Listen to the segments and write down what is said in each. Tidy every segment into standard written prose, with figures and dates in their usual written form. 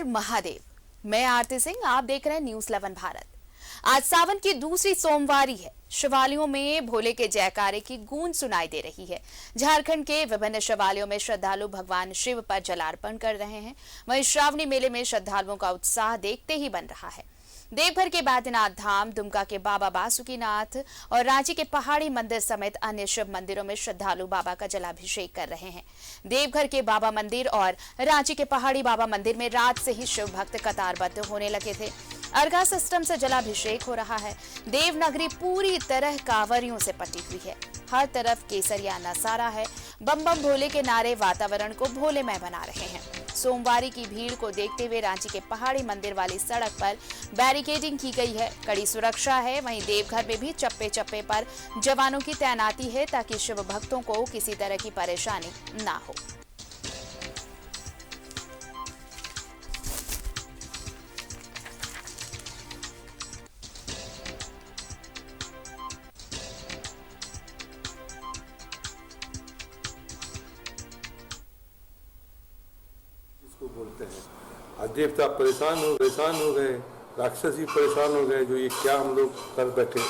महादेव। मैं आरती सिंह, आप देख रहे हैं न्यूज 11 भारत। आज सावन की दूसरी सोमवारी है। शिवालयों में भोले के जयकारे की गूंज सुनाई दे रही है। झारखंड के विभिन्न शिवालयों में श्रद्धालु भगवान शिव पर जलार्पण कर रहे हैं। वहीं श्रावणी मेले में श्रद्धालुओं का उत्साह देखते ही बन रहा है। देवघर के बैद्यनाथ धाम, दुमका के बाबा बासुकीनाथ और रांची के पहाड़ी मंदिर समेत अन्य शिव मंदिरों में श्रद्धालु बाबा का जलाभिषेक कर रहे हैं। देवघर के बाबा मंदिर और रांची के पहाड़ी बाबा मंदिर में रात से ही शिव भक्त कतारबद्ध होने लगे थे। अर्घा सिस्टम से जलाभिषेक हो रहा है। देवनगरी पूरी तरह कांवरियों से पटी हुई है। हर तरफ केसरिया नजारा है। बम बम भोले के नारे वातावरण को भोलेमय बना रहे हैं। सोमवारी की भीड़ को देखते हुए रांची के पहाड़ी मंदिर वाली सड़क पर बैरिकेडिंग की गई है। कड़ी सुरक्षा है। वहीं देवघर में भी चप्पे चप्पे पर जवानों की तैनाती है ताकि शिव भक्तों को किसी तरह की परेशानी ना हो। बोलते हैं आज देवता परेशान हो गए, राक्षस ही परेशान हो गए। जो ये क्या हम लोग कर बैठे।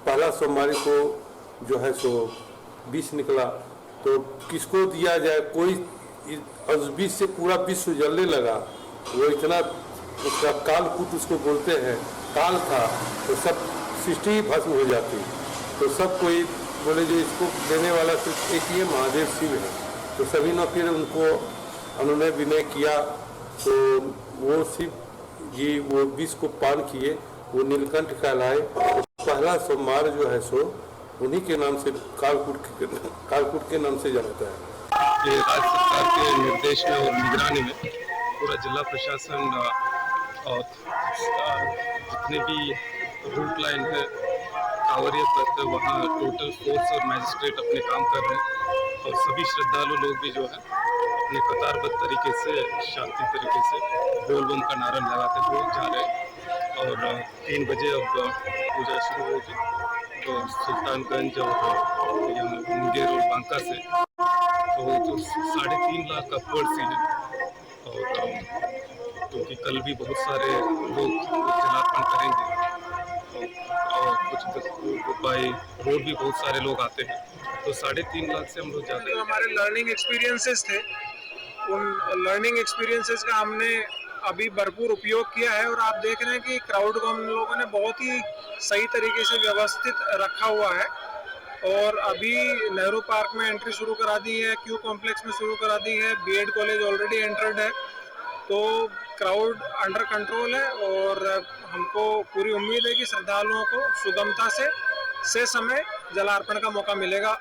पहला सोमवारी को जो है सो 20 निकला तो किसको दिया जाए। कोई उस 20 से पूरा विश्व जलने लगा। वो इतना उसका कालकूट उसको बोलते हैं, काल था तो सब सृष्टि ही भस्म हो जाती। तो सब कोई बोले जो इसको देने वाला सिर्फ एक ही महादेव शिव है। तो सभी ने फिर उनको उन्होंने विनय किया तो वो शिव जी वो विष को पान किए, वो नीलकंठ कहलाए। पहला सोमवार जो है सो उन्हीं के नाम से कालकूट के नाम से जाता है। ये राज्य सरकार के निर्देश में और निगरानी में पूरा जिला प्रशासन और जितने भी रूट लाइन है कांवरिया तक वहाँ टोटल फोर्स और मैजिस्ट्रेट अपने काम कर रहे हैं। और सभी श्रद्धालु लोग भी जो है अपने कतारबद्ध तरीके से शांति तरीके से बोल बम का नारा लगाते हुए जा रहे हैं। और 3 बजे अब पूजा शुरू होगी। तो सुल्तानगंज और मुंगेर और बांका से तो जो 3.5 लाख अपवर्ड से है। और क्योंकि कल भी बहुत सारे लोग जलार्पण करेंगे और कुछ बाई रोड भी बहुत सारे लोग आते हैं। तो 3.5 लाख से हम लोग जाते हैं। हमारे लर्निंग एक्सपीरियंसेस थे, उन लर्निंग एक्सपीरियंसेस का हमने अभी भरपूर उपयोग किया है। और आप देख रहे हैं कि क्राउड को हम लोगों ने बहुत ही सही तरीके से व्यवस्थित रखा हुआ है। और अभी नेहरू पार्क में एंट्री शुरू करा दी है, क्यू कॉम्प्लेक्स में शुरू करा दी है, बीएड कॉलेज ऑलरेडी एंटर्ड है। तो क्राउड अंडर कंट्रोल है और हमको पूरी उम्मीद है कि श्रद्धालुओं को सुगमता से समय जलार्पण का मौका मिलेगा।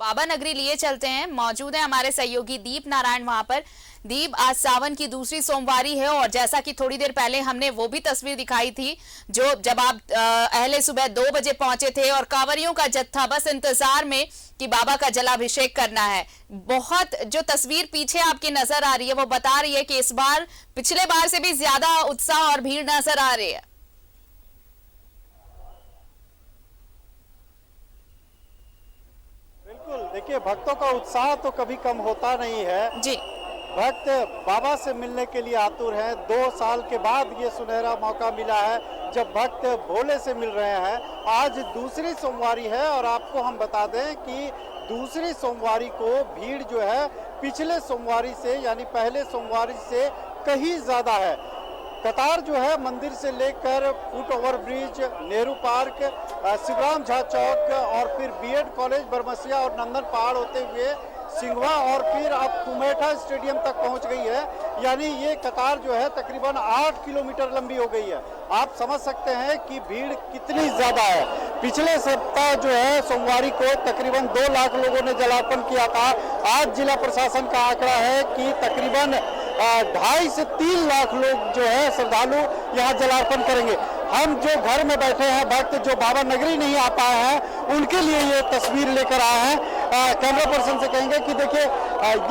बाबा नगरी लिए चलते हैं। मौजूद है हमारे सहयोगी दीप नारायण वहां पर। दीप, आज सावन की दूसरी सोमवारी है और जैसा कि थोड़ी देर पहले हमने वो भी तस्वीर दिखाई थी जो जब आप अहले सुबह 2 बजे पहुंचे थे और कांवरियों का जत्था बस इंतजार में कि बाबा का जलाभिषेक करना है। बहुत जो तस्वीर पीछे आपकी नजर आ रही है वो बता रही है कि इस बार पिछले बार से भी ज्यादा उत्साह और भीड़ नजर आ रही है। देखिए, भक्तों का उत्साह तो कभी कम होता नहीं है जी। भक्त बाबा से मिलने के लिए आतुर हैं। 2 साल के बाद ये सुनहरा मौका मिला है जब भक्त भोले से मिल रहे हैं। आज दूसरी सोमवारी है और आपको हम बता दें कि दूसरी सोमवारी को भीड़ जो है पिछले सोमवारी से यानी पहले सोमवारी से कहीं ज्यादा है। कतार जो है मंदिर से लेकर foot over bridge, Nehru park, Shivram Jha Chowk और फिर बीएड कॉलेज, बरमसिया और नंदन पहाड़ होते हुए सिंघवा और फिर अब कुमेठा स्टेडियम तक पहुंच गई है। यानी ये कतार जो है तकरीबन 8 किलोमीटर लंबी हो गई है। आप समझ सकते हैं कि भीड़ कितनी ज्यादा है। पिछले सप्ताह जो है सोमवारी को तकरीबन 2 लाख लोगों ने जलार्पण किया था। आज जिला प्रशासन का आंकड़ा है कि तकरीबन 2.5 से 3 लाख लोग जो है श्रद्धालु यहाँ जलार्पण करेंगे। हम जो घर में बैठे हैं भक्त जो बाबा नगरी नहीं आ पाए हैं उनके लिए ये तस्वीर लेकर आए हैं। कैमरा पर्सन से कहेंगे कि देखिए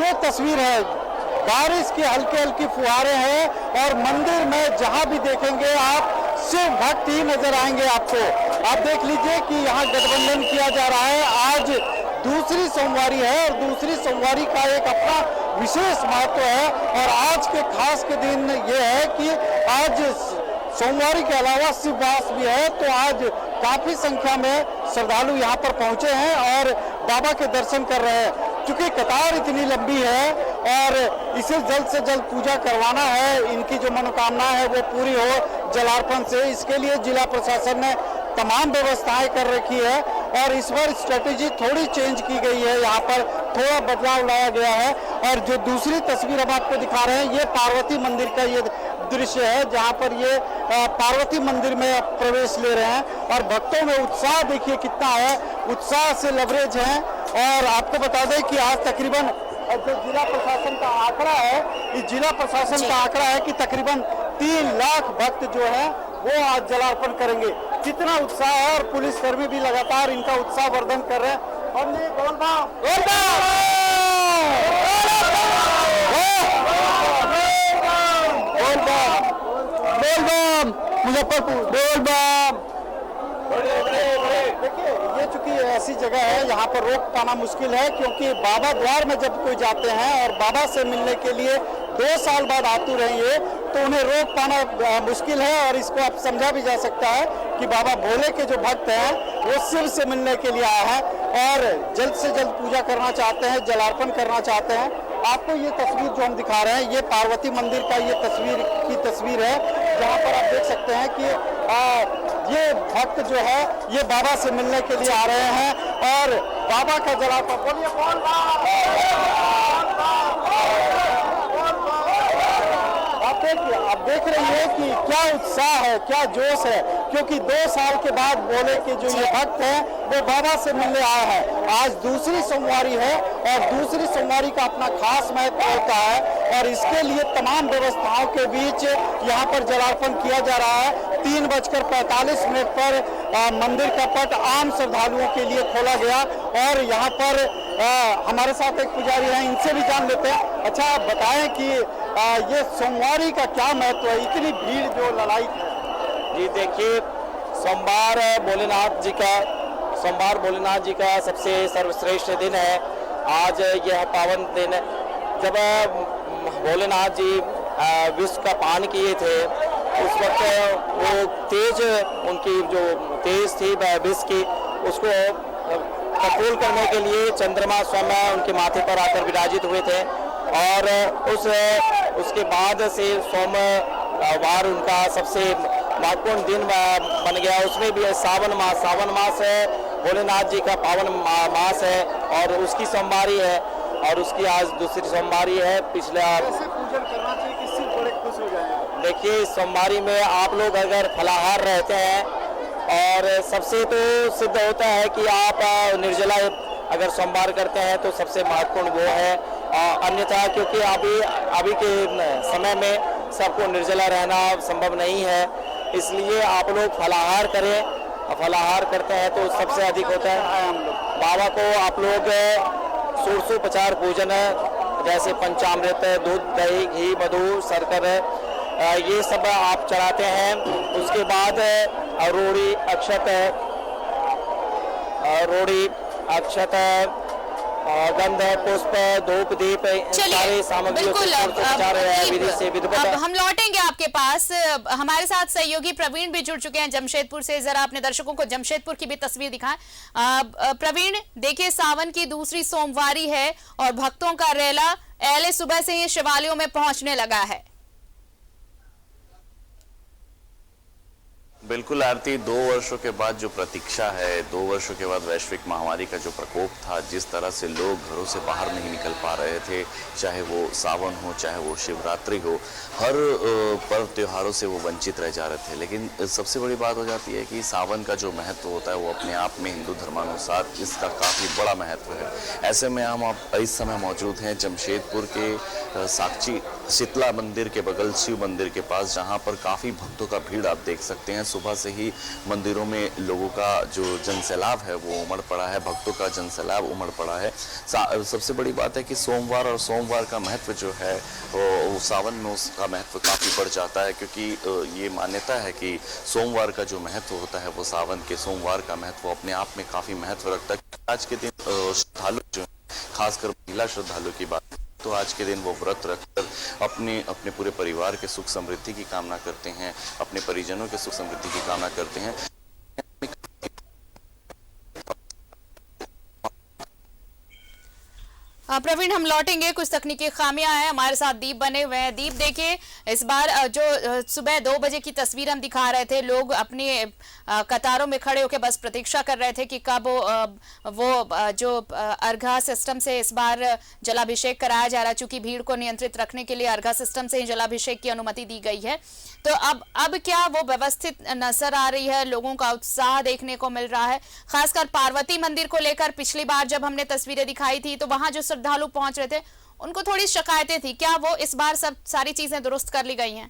ये तस्वीर है, बारिश की हल्की हल्की फुहारें हैं और मंदिर में जहां भी देखेंगे आप सिर्फ भक्त ही नजर आएंगे आपको। आप देख लीजिए कि यहाँ गठबंधन किया जा रहा है। आज दूसरी सोमवारी है और दूसरी सोमवारी का एक अपना विशेष महत्व है और आज के खास के दिन ये है कि आज सोमवारी के अलावा शिववास भी है, तो आज काफी संख्या में श्रद्धालु यहाँ पर पहुंचे हैं और बाबा के दर्शन कर रहे हैं। क्योंकि कतार इतनी लंबी है और इसे जल्द से जल्द पूजा करवाना है, इनकी जो मनोकामना है वो पूरी हो जलार्पण से, इसके लिए जिला प्रशासन ने तमाम व्यवस्थाएं कर रखी है और इस बार स्ट्रेटेजी थोड़ी चेंज की गई है, यहाँ पर थोड़ा बदलाव लाया गया है। और जो दूसरी तस्वीर हम आपको दिखा रहे हैं ये पार्वती मंदिर का ये दृश्य है जहाँ पर ये पार्वती मंदिर में प्रवेश ले रहे हैं और भक्तों में उत्साह देखिए कितना है, उत्साह से लबरेज है। और आपको बता दें कि आज तकरीबन जो जिला प्रशासन का आंकड़ा है, इस जिला प्रशासन का आंकड़ा है कि तकरीबन 3 लाख भक्त जो है वो आज जलार्पण करेंगे। कितना उत्साह है और पुलिसकर्मी भी लगातार इनका उत्साह वर्धन कर रहे हैं। हमने मुजफ्फरपुर देखिए ये चूंकि ऐसी जगह है यहाँ पर रोक पाना मुश्किल है, क्योंकि बाबा द्वार में जब कोई जाते हैं और बाबा से मिलने के लिए 2 साल बाद आतुर हैं ये, तो उन्हें रोक पाना मुश्किल है। और इसको आप समझा भी जा सकता है कि बाबा भोले के जो भक्त हैं वो शिव से मिलने के लिए आए हैं और जल्द से जल्द पूजा करना चाहते हैं, जलार्पण करना चाहते हैं। आपको ये तस्वीर जो हम दिखा रहे हैं ये पार्वती मंदिर का ये तस्वीर है जहाँ पर आप देख सकते हैं कि ये भक्त जो है ये बाबा से मिलने के लिए आ रहे हैं और बाबा का जलार्पण आप देख रही है कि क्या उत्साह है, क्या जोश है, क्योंकि 2 साल के बाद भोले के जो ये भक्त हैं वो बाबा से मिलने आए हैं। आज दूसरी सोमवारी है और दूसरी सोमवारी का अपना खास महत्व होता है और इसके लिए तमाम व्यवस्थाओं के बीच यहाँ पर जलार्पण किया जा रहा है। 3:45 पर मंदिर का पट आम श्रद्धालुओं के लिए खोला गया और यहाँ पर हमारे साथ एक पुजारी हैं, इनसे भी जान लेते हैं। अच्छा, आप बताएं कि ये सोमवारी का क्या महत्व है, इतनी भीड़ जो ललाई है? जी देखिए, सोमवार भोलेनाथ जी का सबसे सर्वश्रेष्ठ दिन है। आज यह पावन दिन जब भोलेनाथ जी विश्व का पान किए थे उस वक्त वो उनकी जो तेज थी विश्व की, उसको कंट्रोल करने के लिए चंद्रमा स्वयं उनके माथे पर आकर विराजित हुए थे और उसके बाद से सोमवार उनका सबसे महत्वपूर्ण दिन बन गया। उसमें भी सावन मास है, भोलेनाथ जी का पावन मास है और उसकी सोमवारी है और उसकी आज दूसरी सोमवारी है। पिछला पूजन करना चाहिए कि सिर्फ बड़े खुश हो जाएंगे? देखिए, इस सोमवारी में आप लोग अगर फलाहार रहते हैं और सबसे तो सिद्ध होता है कि आप निर्जला अगर सोमवार करते हैं तो सबसे महत्वपूर्ण वो है। अन्यथा क्योंकि अभी के समय में सबको निर्जला रहना संभव नहीं है, इसलिए आप लोग फलाहार करें। फलाहार करते हैं तो सबसे अधिक होता है। हम लोग बाबा को आप लोग षोडशोपचार पूजन जैसे पंचामृत, दूध, दही, घी, मधु, शर्कर ये सब आप चढ़ाते हैं। उसके बाद रोड़ी अक्षत गंध, पुष्प, धूप, दीप, सारे सामग्रियों से अब हम लौटेंगे आपके पास। हमारे साथ सहयोगी प्रवीण भी जुड़ चुके हैं जमशेदपुर से। जरा अपने दर्शकों को जमशेदपुर की भी तस्वीर दिखाएं। प्रवीण, देखिए सावन की दूसरी सोमवारी है और भक्तों का रेला एले सुबह से ही शिवालयों में पहुंचने लगा है। बिल्कुल आरती, 2 वर्षों के बाद जो प्रतीक्षा है, 2 वर्षों के बाद वैश्विक महामारी का जो प्रकोप था, जिस तरह से लोग घरों से बाहर नहीं निकल पा रहे थे, चाहे वो सावन हो, चाहे वो शिवरात्रि हो, हर पर्व त्योहारों से वो वंचित रह जा रहे थे। लेकिन सबसे बड़ी बात हो जाती है कि सावन का जो महत्व होता है वो अपने आप में हिंदू धर्मानुसार इसका काफ़ी बड़ा महत्व है। ऐसे में हम इस समय मौजूद हैं जमशेदपुर के साक्षी शीतला मंदिर के बगल शिव मंदिर के पास, जहां पर काफ़ी भक्तों का भीड़ आप देख सकते हैं। सुबह से ही मंदिरों में लोगों का जो जनसैलाब है वो उमड़ पड़ा है, भक्तों का जनसैलाब उमड़ पड़ा है। सबसे बड़ी बात है कि सोमवार और सोमवार का महत्व जो है वो सावन में उसका महत्व काफ़ी बढ़ जाता है, क्योंकि ये मान्यता है कि सोमवार का जो महत्व होता है वो सावन के सोमवार का महत्व अपने आप में काफ़ी महत्व रखता है। आज के दिन श्रद्धालु जो खासकर महिला श्रद्धालु की बात, तो आज के दिन वो व्रत रखकर अपने पूरे परिवार के सुख समृद्धि की कामना करते हैं, अपने परिजनों के सुख समृद्धि की कामना करते हैं। प्रवीण, हम लौटेंगे, कुछ तकनीकी खामियां हैं। हमारे साथ दीप बने हुए हैं। दीप, देखिए इस बार जो सुबह 2 बजे की तस्वीर हम दिखा रहे थे, लोग अपनी कतारों में खड़े होकर बस प्रतीक्षा कर रहे थे कि कब वो जो अर्घा सिस्टम से इस बार जलाभिषेक कराया जा रहा है। चूंकि भीड़ को नियंत्रित रखने के लिए अर्घा सिस्टम से ही जलाभिषेक की अनुमति दी गई है, तो अब क्या वो व्यवस्थित नजर आ रही है? लोगों का उत्साह देखने को मिल रहा है, खासकर पार्वती मंदिर को लेकर। पिछली बार जब हमने तस्वीरें दिखाई थी तो वहां जो श्रद्धालु पहुंच रहे थे उनको थोड़ी शिकायतें थी, क्या वो इस बार सब सारी चीजें दुरुस्त कर ली गई हैं?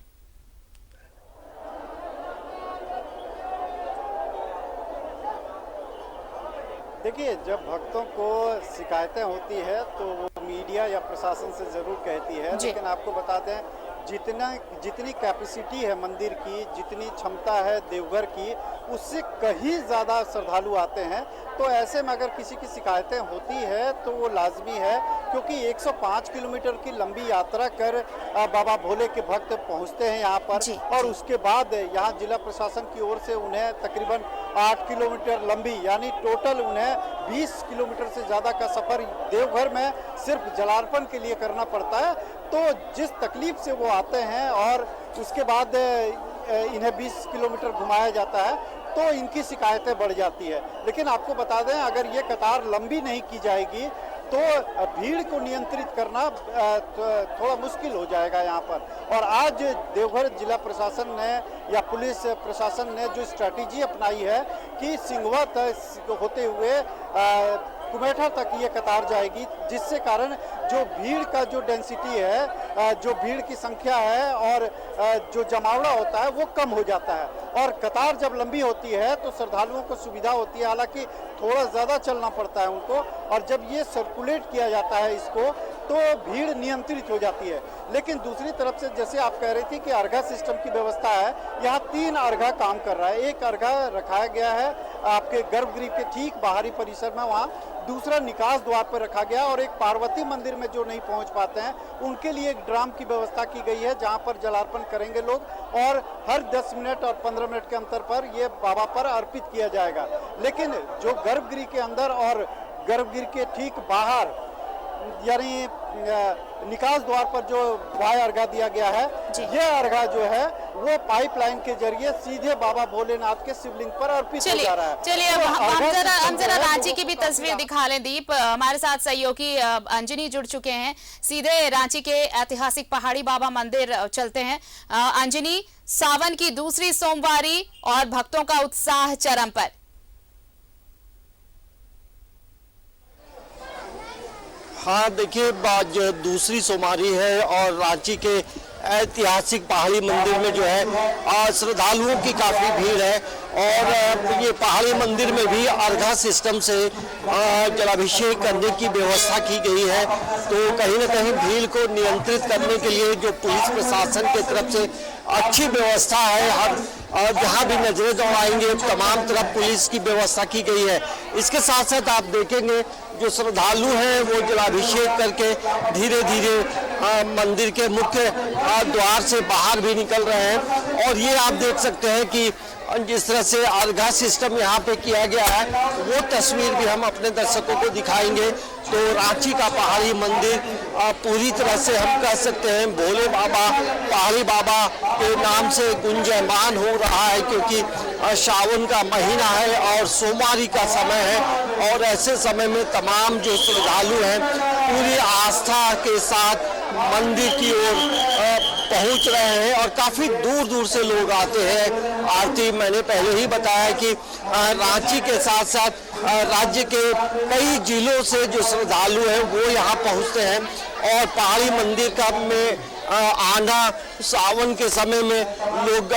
देखिए, जब भक्तों को शिकायतें होती है तो वो मीडिया या प्रशासन से जरूर कहती है, लेकिन आपको बता दें जितनी कैपेसिटी है मंदिर की, जितनी क्षमता है देवघर की, उससे कहीं ज़्यादा श्रद्धालु आते हैं। तो ऐसे में अगर किसी की शिकायतें होती है तो वो लाजमी है, क्योंकि 105 किलोमीटर की लंबी यात्रा कर बाबा भोले के भक्त पहुंचते हैं यहाँ पर, और उसके बाद यहाँ जिला प्रशासन की ओर से उन्हें तकरीबन 8 किलोमीटर लंबी, यानी टोटल उन्हें 20 किलोमीटर से ज़्यादा का सफ़र देवघर में सिर्फ जलार्पण के लिए करना पड़ता है। तो जिस तकलीफ से वो आते हैं और उसके बाद इन्हें 20 किलोमीटर घुमाया जाता है, तो इनकी शिकायतें बढ़ जाती है। लेकिन आपको बता दें, अगर ये कतार लंबी नहीं की जाएगी तो भीड़ को नियंत्रित करना थोड़ा मुश्किल हो जाएगा यहाँ पर। और आज देवघर जिला प्रशासन ने या पुलिस प्रशासन ने जो स्ट्रैटेजी अपनाई है कि सिंघवा तक होते हुए कुमेठा तक ये कतार जाएगी, जिससे कारण जो भीड़ का जो डेंसिटी है, जो भीड़ की संख्या है और जो जमावड़ा होता है वो कम हो जाता है। और कतार जब लंबी होती है तो श्रद्धालुओं को सुविधा होती है, हालांकि थोड़ा ज़्यादा चलना पड़ता है उनको, और जब ये सर्कुलेट किया जाता है इसको तो भीड़ नियंत्रित हो जाती है। लेकिन दूसरी तरफ से जैसे आप कह रही थी कि अर्घा सिस्टम की व्यवस्था है, यहाँ 3 अर्घा काम कर रहा है। एक अर्घा रखाया गया है आपके गर्भगृह के ठीक बाहरी परिसर में, वहाँ दूसरा निकास द्वार पर रखा गया, और एक पार्वती मंदिर में जो नहीं पहुंच पाते हैं उनके लिए एक ड्राम की व्यवस्था की गई है, जहां पर जलार्पण करेंगे लोग, और हर 10 मिनट और 15 मिनट के अंतर पर ये बाबा पर अर्पित किया जाएगा। लेकिन जो गर्भगृह के अंदर और गर्भगृह के ठीक बाहर, यानी निकास द्वार पर जो वाय अर्घा दिया गया है, ये अर्घा जो है वो पाइपलाइन के जरिए सीधे बाबा भोलेनाथ के शिवलिंग पर अर्पित हो जा रहा है। चलिए हम जरा रांची की भी तस्वीर दिखा लें। दीप, हमारे साथ सहयोगी अंजनी जुड़ चुके हैं, सीधे रांची के ऐतिहासिक पहाड़ी बाबा मंदिर चलते हैं। अंजनी, सावन की दूसरी सोमवारी और भक्तों का उत्साह चरम पर। हाँ, देखिए, आज दूसरी सोमवारी है और रांची के ऐतिहासिक पहाड़ी मंदिर में जो है श्रद्धालुओं की काफ़ी भीड़ है, और ये पहाड़ी मंदिर में भी अर्घा सिस्टम से जलाभिषेक करने की व्यवस्था की गई है। तो कहीं ना कहीं भीड़ को नियंत्रित करने के लिए जो पुलिस प्रशासन की तरफ से अच्छी व्यवस्था है, हर जहाँ भी नजरें दौड़ाएंगे तमाम तरफ पुलिस की व्यवस्था की गई है। इसके साथ साथ आप देखेंगे जो श्रद्धालु हैं वो जलाभिषेक करके धीरे धीरे मंदिर के मुख्य द्वार से बाहर भी निकल रहे हैं। और ये आप देख सकते हैं कि जिस तरह से अर्घा सिस्टम यहाँ पे किया गया है, वो तस्वीर भी हम अपने दर्शकों को दिखाएंगे। तो रांची का पहाड़ी मंदिर पूरी तरह से हम कह सकते हैं भोले बाबा, पहाड़ी बाबा के नाम से गुंजयमान हो रहा है, क्योंकि सावन का महीना है और सोमवारी का समय है, और ऐसे समय में तमाम जो श्रद्धालु हैं पूरी आस्था के साथ मंदिर की ओर पहुंच रहे हैं, और काफ़ी दूर दूर से लोग आते हैं। आरती मैंने पहले ही बताया कि रांची के साथ साथ राज्य के कई जिलों से जो श्रद्धालु हैं वो यहाँ पहुँचते हैं, और पहाड़ी मंदिर का में आना सावन के समय में लोग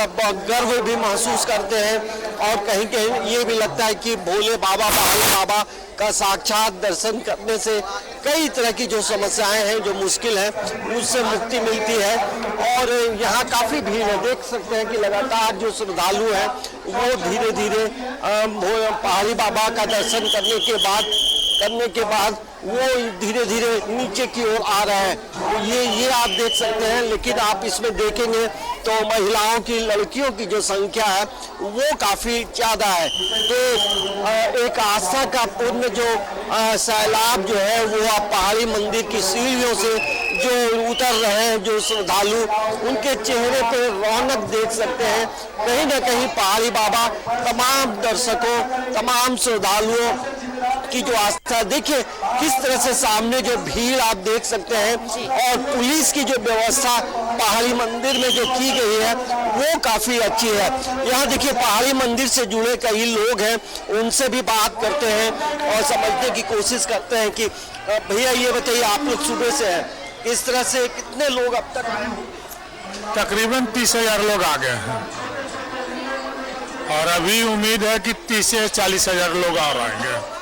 गर्व भी महसूस करते हैं और कहीं कहीं ये भी लगता है कि भोले बाबा पहाड़ी बाबा का साक्षात दर्शन करने से कई तरह की जो समस्याएं हैं जो मुश्किल है उससे मुक्ति मिलती है। और यहाँ काफ़ी भीड़ है, देख सकते हैं कि लगातार जो श्रद्धालु हैं वो धीरे धीरे पहाड़ी बाबा का दर्शन करने के बाद वो धीरे धीरे नीचे की ओर आ रहा है। तो ये आप देख सकते हैं, लेकिन आप इसमें देखेंगे तो महिलाओं की, लड़कियों की जो संख्या है वो काफ़ी ज़्यादा है। तो एक आस्था का पूर्ण जो सैलाब जो है वो आप पहाड़ी मंदिर की सीढ़ियों से जो उतर रहे हैं जो श्रद्धालु, उनके चेहरे पे रौनक देख सकते हैं। कहीं ना कहीं पहाड़ी बाबा तमाम दर्शकों, तमाम श्रद्धालुओं की जो आस्था, देखिए किस तरह से सामने जो भीड़ आप देख सकते हैं और पुलिस की जो व्यवस्था पहाड़ी मंदिर में जो की गई है वो काफी अच्छी है। यहाँ देखिए पहाड़ी मंदिर से जुड़े कई लोग हैं, उनसे भी बात करते हैं और समझने की कोशिश करते हैं कि भैया ये बताइए, आप लोग सुबह से हैं, इस तरह से कितने लोग अब तक? तकरीबन 30,000 लोग आ गए हैं और अभी उम्मीद है कि 30 से 40,000 लोग और आएंगे।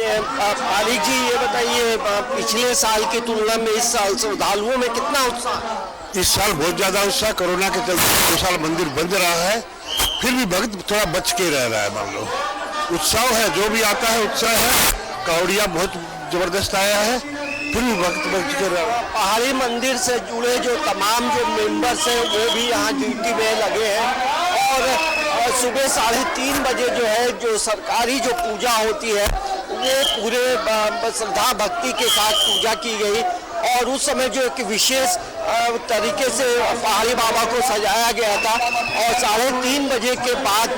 मालिक जी ये बताइए, पिछले साल की तुलना में इस साल श्रद्धालुओं में कितना उत्साह? इस साल बहुत ज्यादा उत्साह, कोरोना के चलते 2 साल मंदिर बंद रहा है, फिर भी भक्त थोड़ा बच के रह रहा है। मान लो उत्साह है, जो भी आता है उत्साह है। कावड़िया बहुत जबरदस्त आया है, फिर भी भक्त बच के रह रहा है। पहाड़ी मंदिर से जुड़े जो तमाम जो मेंबर्स हैं वो भी यहाँ ड्यूटी में लगे हैं और सुबह 3:30 बजे जो है जो सरकारी जो पूजा होती है वो पूरे श्रद्धा भक्ति के साथ पूजा की गई और उस समय जो एक विशेष तरीके से पहाड़ी बाबा को सजाया गया था और 3:30 बजे के बाद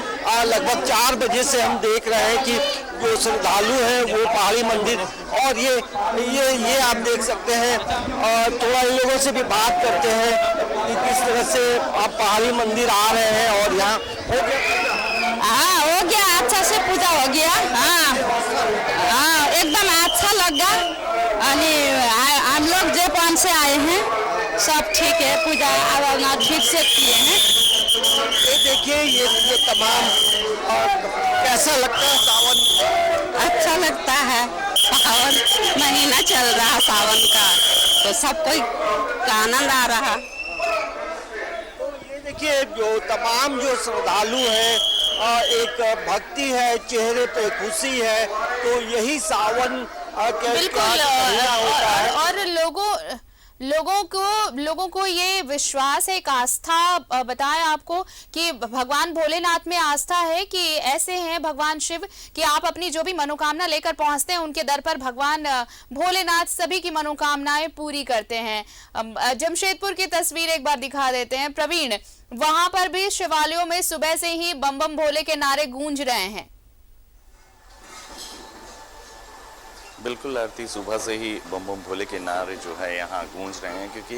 लगभग 4 बजे से हम देख रहे हैं कि जो श्रद्धालु हैं वो पहाड़ी मंदिर, और ये आप देख सकते हैं। और थोड़ा इन लोगों से भी बात करते हैं कि किस तरह से आप पहाड़ी मंदिर आ रहे हैं और यहाँ हो गया अच्छा से पूजा हो गया। हाँ एकदम अच्छा लगा। हम लोग जापान से आए हैं, सब ठीक है, पूजा अब ठीक से किए हैं। ये देखिए ये तमाम कैसा लगता है सावन? अच्छा लगता है, सावन महीना चल रहा सावन का, तो सब कोई का आनंद आ रहा। तो ये देखिए जो तमाम जो श्रद्धालु हैं, एक भक्ति है, चेहरे पे खुशी है, तो यही सावन बिल्कुल होता है। और लोगों को ये विश्वास है, एक आस्था बताएं आपको कि भगवान भोलेनाथ में आस्था है कि ऐसे हैं भगवान शिव कि आप अपनी जो भी मनोकामना लेकर पहुंचते हैं उनके दर पर भगवान भोलेनाथ सभी की मनोकामनाएं पूरी करते हैं। जमशेदपुर की तस्वीर एक बार दिखा देते हैं प्रवीण, वहां पर भी शिवालयों में सुबह से ही बम बम भोले के नारे गूंज रहे हैं। बिल्कुल आरती, सुबह से ही बम बम भोले के नारे जो है यहाँ गूंज रहे हैं, क्योंकि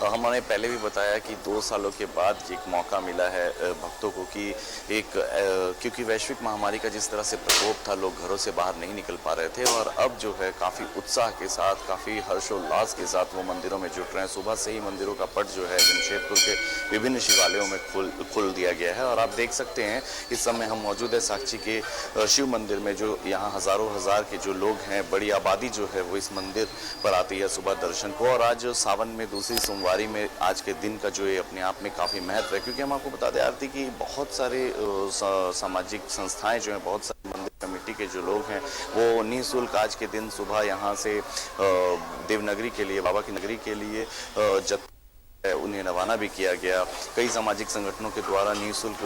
हमने पहले भी बताया कि 2 सालों के बाद एक मौका मिला है भक्तों को कि क्योंकि वैश्विक महामारी का जिस तरह से प्रकोप था, लोग घरों से बाहर नहीं निकल पा रहे थे और अब जो है काफ़ी उत्साह के साथ, काफ़ी हर्षोल्लास के साथ वो मंदिरों में जुट रहे हैं। सुबह से ही मंदिरों का पट जो है जमशेदपुर के विभिन्न शिवालयों में खोल दिया गया है और आप देख सकते हैं इस समय हम मौजूद है साक्षी के शिव मंदिर में, जो यहाँ हज़ारों हज़ार के जो लोग हैं, बड़ी आबादी जो है वो इस मंदिर पर आती है सुबह दर्शन को। और आज सावन में दूसरी सोमवारी में आज के दिन का जो है अपने आप में काफ़ी महत्व है, क्योंकि हम आपको बता दें आरती कि बहुत सारे सामाजिक संस्थाएं जो हैं, बहुत सारे मंदिर कमेटी के जो लोग हैं वो निःशुल्क आज के दिन सुबह यहाँ से देवनगरी के लिए, बाबा की नगरी के लिए उन्हें रवाना भी किया गया। कई सामाजिक संगठनों के द्वारा निःशुल्क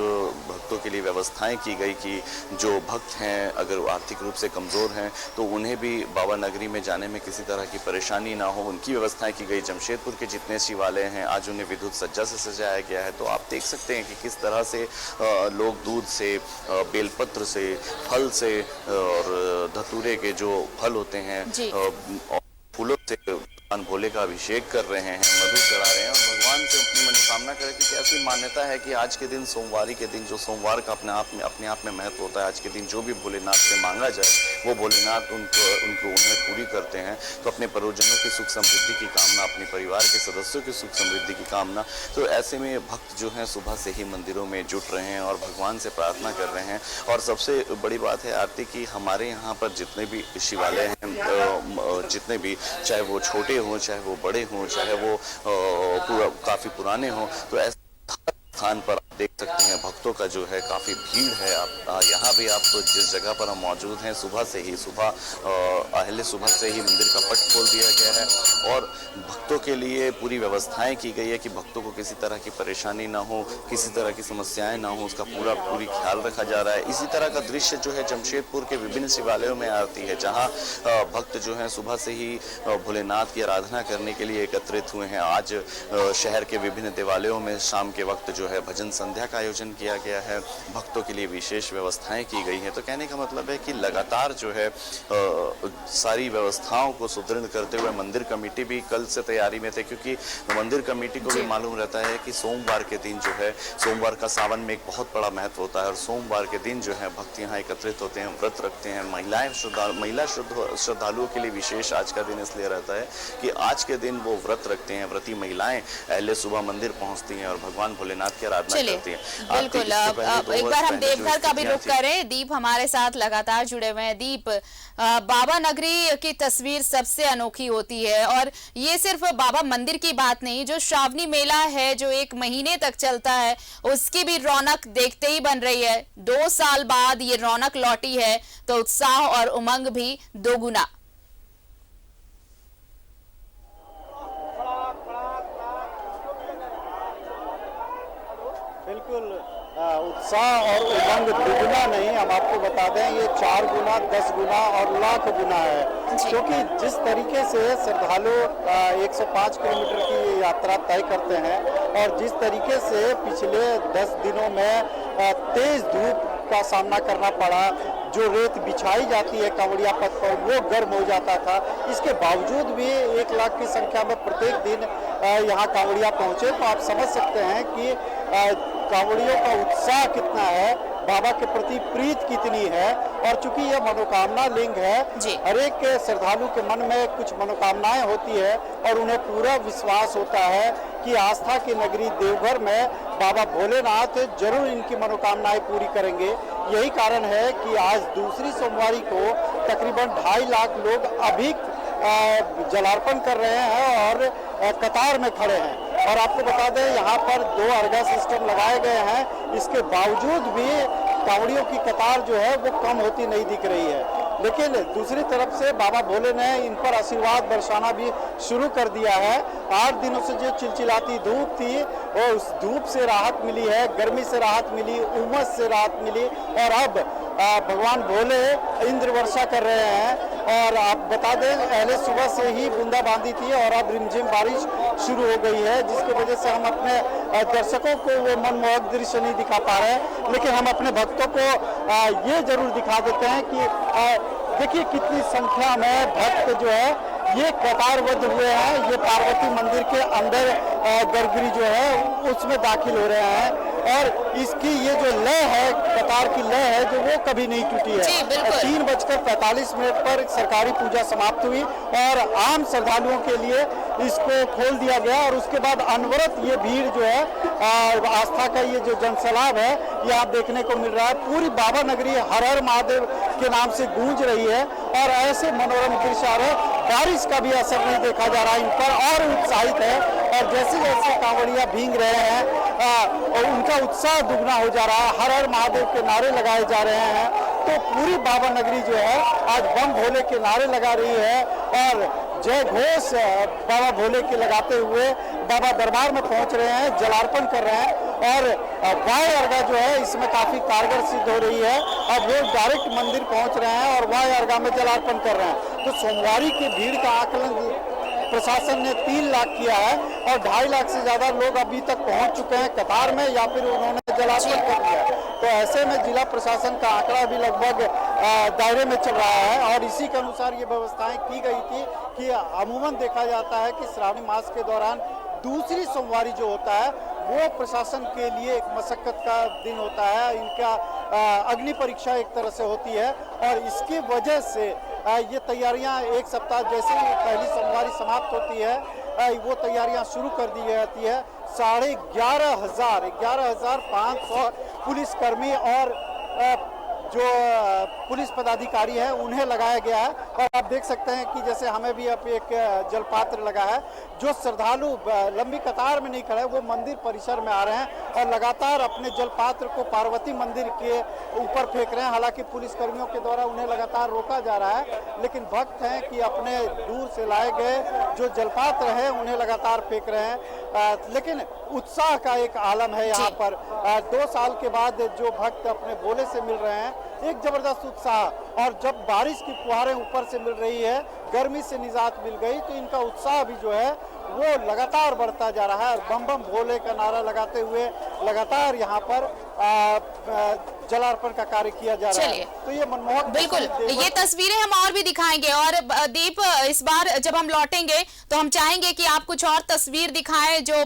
भक्तों के लिए व्यवस्थाएं की गई कि जो भक्त हैं अगर आर्थिक रूप से कमज़ोर हैं तो उन्हें भी बाबा नगरी में जाने में किसी तरह की परेशानी ना हो, उनकी व्यवस्थाएं की गई। जमशेदपुर के जितने शिवालय हैं आज उन्हें विद्युत सज्जा से सजाया गया है। तो आप देख सकते हैं कि किस तरह से लोग दूध से, बेलपत्र से, फल से और धतूरे के जो फल होते हैं और फूलों से भगवान भोले का अभिषेक कर रहे हैं, मधु चढ़ा रहे हैं और भगवान से अपनी मनोकामना करें। क्योंकि ऐसी मान्यता है कि आज के दिन, सोमवारी के दिन, जो सोमवार का अपने आप में महत्व होता है, आज के दिन जो भी भोलेनाथ से मांगा जाए वो भोलेनाथ उन्हें पूरी करते हैं। तो अपने परिजनों की सुख समृद्धि की कामना, अपने परिवार के सदस्यों की सुख समृद्धि की कामना, तो ऐसे में भक्त जो हैं सुबह से ही मंदिरों में जुट रहे हैं और भगवान से प्रार्थना कर रहे हैं। और सबसे बड़ी बात है आरती की, हमारे यहाँ पर जितने भी शिवालय हैं, जितने भी, चाहे वो छोटे हों, चाहे वो बड़े हों, चाहे वो काफ़ी पुराने हों, तो ऐसे स्थान पर आप देख सकते हैं भक्तों का जो है काफ़ी भीड़ है। आप यहाँ भी आप जिस जगह पर हम मौजूद हैं, सुबह से ही सुबह से ही मंदिर का पट खोल दिया गया है और भक्तों के लिए पूरी व्यवस्थाएं की गई है कि भक्तों को किसी तरह की परेशानी ना हो, किसी तरह की समस्याएं ना हो, उसका पूरी ख्याल रखा जा रहा है। इसी तरह का दृश्य जो है जमशेदपुर के विभिन्न शिवालयों में आती है, जहाँ भक्त जो हैं सुबह से ही भोलेनाथ की आराधना करने के लिए एकत्रित हुए हैं। आज शहर के विभिन्न देवालयों में शाम के वक्त जो है भजन संध्या का आयोजन किया गया है, भक्तों के लिए विशेष व्यवस्थाएं की गई हैं। तो कहने का मतलब है कि लगातार जो है सारी व्यवस्थाओं को सुदृढ़ करते हुए मंदिर कमेटी भी कल से तैयारी में थे, क्योंकि मंदिर कमेटी को भी मालूम रहता है कि सोमवार के दिन जो है, सोमवार का सावन में एक बहुत बड़ा महत्व होता है और सोमवार के दिन जो है भक्त यहाँ एकत्रित होते हैं, व्रत रखते हैं। महिला श्रद्धालुओं के लिए विशेष आज का दिन इसलिए रहता है कि आज के दिन वो व्रत रखते हैं। व्रती महिलाएं पहले सुबह मंदिर पहुंचती हैं और भगवान भोलेनाथ की आराधना करती हैं। बिल्कुल, अब एक बार हम देवघर का भी रुख करें। दीप हमारे साथ लगातार जुड़े हुए हैं। दीप, बाबा नगरी की तस्वीर सबसे अनोखी होती है और ये सिर्फ बाबा मंदिर की बात नहीं, जो श्रावणी मेला है जो 1 महीने तक चलता है, उसकी भी रौनक देखते ही बन रही है। 2 साल बाद ये रौनक लौटी है तो उत्साह और उमंग भी दोगुना। बिल्कुल, उत्साह और उमंग दुगुना नहीं, हम आपको बता दें ये 4 गुना, 10 गुना और लाख गुना है। क्योंकि जिस तरीके से श्रद्धालु 105 किलोमीटर की यात्रा तय करते हैं और जिस तरीके से पिछले 10 दिनों में तेज धूप का सामना करना पड़ा, जो रेत बिछाई जाती है कांवड़िया पथ पर वो गर्म हो जाता था, इसके बावजूद भी 1 लाख की संख्या में प्रत्येक दिन यहाँ कांवड़िया पहुँचे। तो आप समझ सकते हैं कि कांवड़ियों का उत्साह कितना है, बाबा के प्रति प्रीत कितनी है। और चूंकि यह मनोकामना लिंग है, हर एक श्रद्धालु के मन में कुछ मनोकामनाएं होती है और उन्हें पूरा विश्वास होता है कि आस्था की नगरी देवघर में बाबा भोलेनाथ जरूर इनकी मनोकामनाएं पूरी करेंगे। यही कारण है कि आज दूसरी सोमवारी को तकरीबन 2.5 लाख लोग अभी जलार्पण कर रहे हैं और कतार में खड़े हैं। और आपको बता दें यहाँ पर 2 अर्घा सिस्टम लगाए गए हैं, इसके बावजूद भी कांवड़ियों की कतार जो है वो कम होती नहीं दिख रही है। लेकिन दूसरी तरफ से बाबा भोले ने इन पर आशीर्वाद बरसाना भी शुरू कर दिया है। 8 दिनों से जो चिलचिलाती धूप थी और उस धूप से राहत मिली है, गर्मी से राहत मिली, उमस से राहत मिली और अब भगवान भोले इंद्र वर्षा कर रहे हैं। और आप बता दें पहले सुबह से ही बूंदाबांदी थी और अब रिमझिम बारिश शुरू हो गई है, जिसकी वजह से हम अपने दर्शकों को वो मनमोहक दृश्य नहीं दिखा पा रहे हैं। लेकिन हम अपने भक्तों को ये जरूर दिखा देते हैं कि देखिए कितनी संख्या में भक्त जो है ये कतारबद्ध हुए हैं। ये पार्वती मंदिर के अंदर गर्भगृह जो है उसमें दाखिल हो रहे हैं और इसकी ये जो लय है, कतार की लय है जो वो कभी नहीं टूटी है। 3:45 पर सरकारी पूजा समाप्त हुई और आम श्रद्धालुओं के लिए इसको खोल दिया गया और उसके बाद अनवरत ये भीड़ जो है आस्था का ये जो जनसैलाब है ये आप देखने को मिल रहा है। पूरी बाबा नगरी हर हर महादेव के नाम से गूंज रही है और ऐसे मनोरम दृश्य आ रहे हैं। बारिश का भी असर नहीं देखा जा रहा इन पर और उत्साहित है और जैसे जैसे कांवड़िया भींग रहे हैं और उनका उत्साह दुगना हो जा रहा है। हर हर महादेव के नारे लगाए जा रहे हैं। तो पूरी बाबा नगरी जो है आज बम भोले के नारे लगा रही है और जय घोष बाबा भोले के लगाते हुए बाबा दरबार में पहुंच रहे हैं, जलार्पण कर रहे हैं और वाय अर्घा जो है इसमें काफी कारगर सिद्ध हो रही है। अब लोग डायरेक्ट मंदिर पहुंच रहे हैं और वाय अर्घा में जलार्पण कर रहे हैं। तो सोमवारी की भीड़ का आकलन प्रशासन ने 3 लाख किया है और 2.5 लाख से ज्यादा लोग अभी तक पहुंच चुके हैं कतार में या फिर उन्होंने जलार्पण कर दिया। तो ऐसे में जिला प्रशासन का आंकड़ा भी लगभग दायरे में चल रहा है और इसी के अनुसार ये व्यवस्थाएं की गई थी कि अमूमन देखा जाता है कि श्रावणी मास के दौरान दूसरी सोमवारी जो होता है वो प्रशासन के लिए एक मशक्कत का दिन होता है। इनका अग्नि परीक्षा एक तरह से होती है और इसकी वजह से ये तैयारियां एक सप्ताह जैसे ही पहली सोमवारी समाप्त होती है वो तैयारियां शुरू कर दी जाती है। 11,500 पुलिसकर्मी और जो पुलिस पदाधिकारी हैं उन्हें लगाया गया है। और आप देख सकते हैं कि जैसे हमें भी अब एक जलपात्र लगा है, जो श्रद्धालु लंबी कतार में नहीं खड़े वो मंदिर परिसर में आ रहे हैं और लगातार अपने जलपात्र को पार्वती मंदिर के ऊपर फेंक रहे हैं। हालांकि पुलिसकर्मियों के द्वारा उन्हें लगातार रोका जा रहा है, लेकिन भक्त हैं कि अपने दूर से लाए गए जो जलपात्र है उन्हें लगातार फेंक रहे हैं। लेकिन उत्साह का एक आलम है यहाँ पर। 2 साल के बाद जो भक्त अपने भोले से मिल रहे हैं, एक जबरदस्त उत्साह। और जब बारिश की फुहारें ऊपर से मिल रही है, गर्मी से निजात मिल गई, तो इनका उत्साह भी जो है वो लगातार बढ़ता जा रहा है। बम बम भोले का नारा लगाते हुए लगातार यहाँ पर जलार्पण का कार्य किया जा रहा है। तो ये मनमोहक, बिल्कुल ये तस्वीरें हम और भी दिखाएंगे। और दीप, इस बार जब हम लौटेंगे तो हम चाहेंगे कि आप कुछ और तस्वीर दिखाएं जो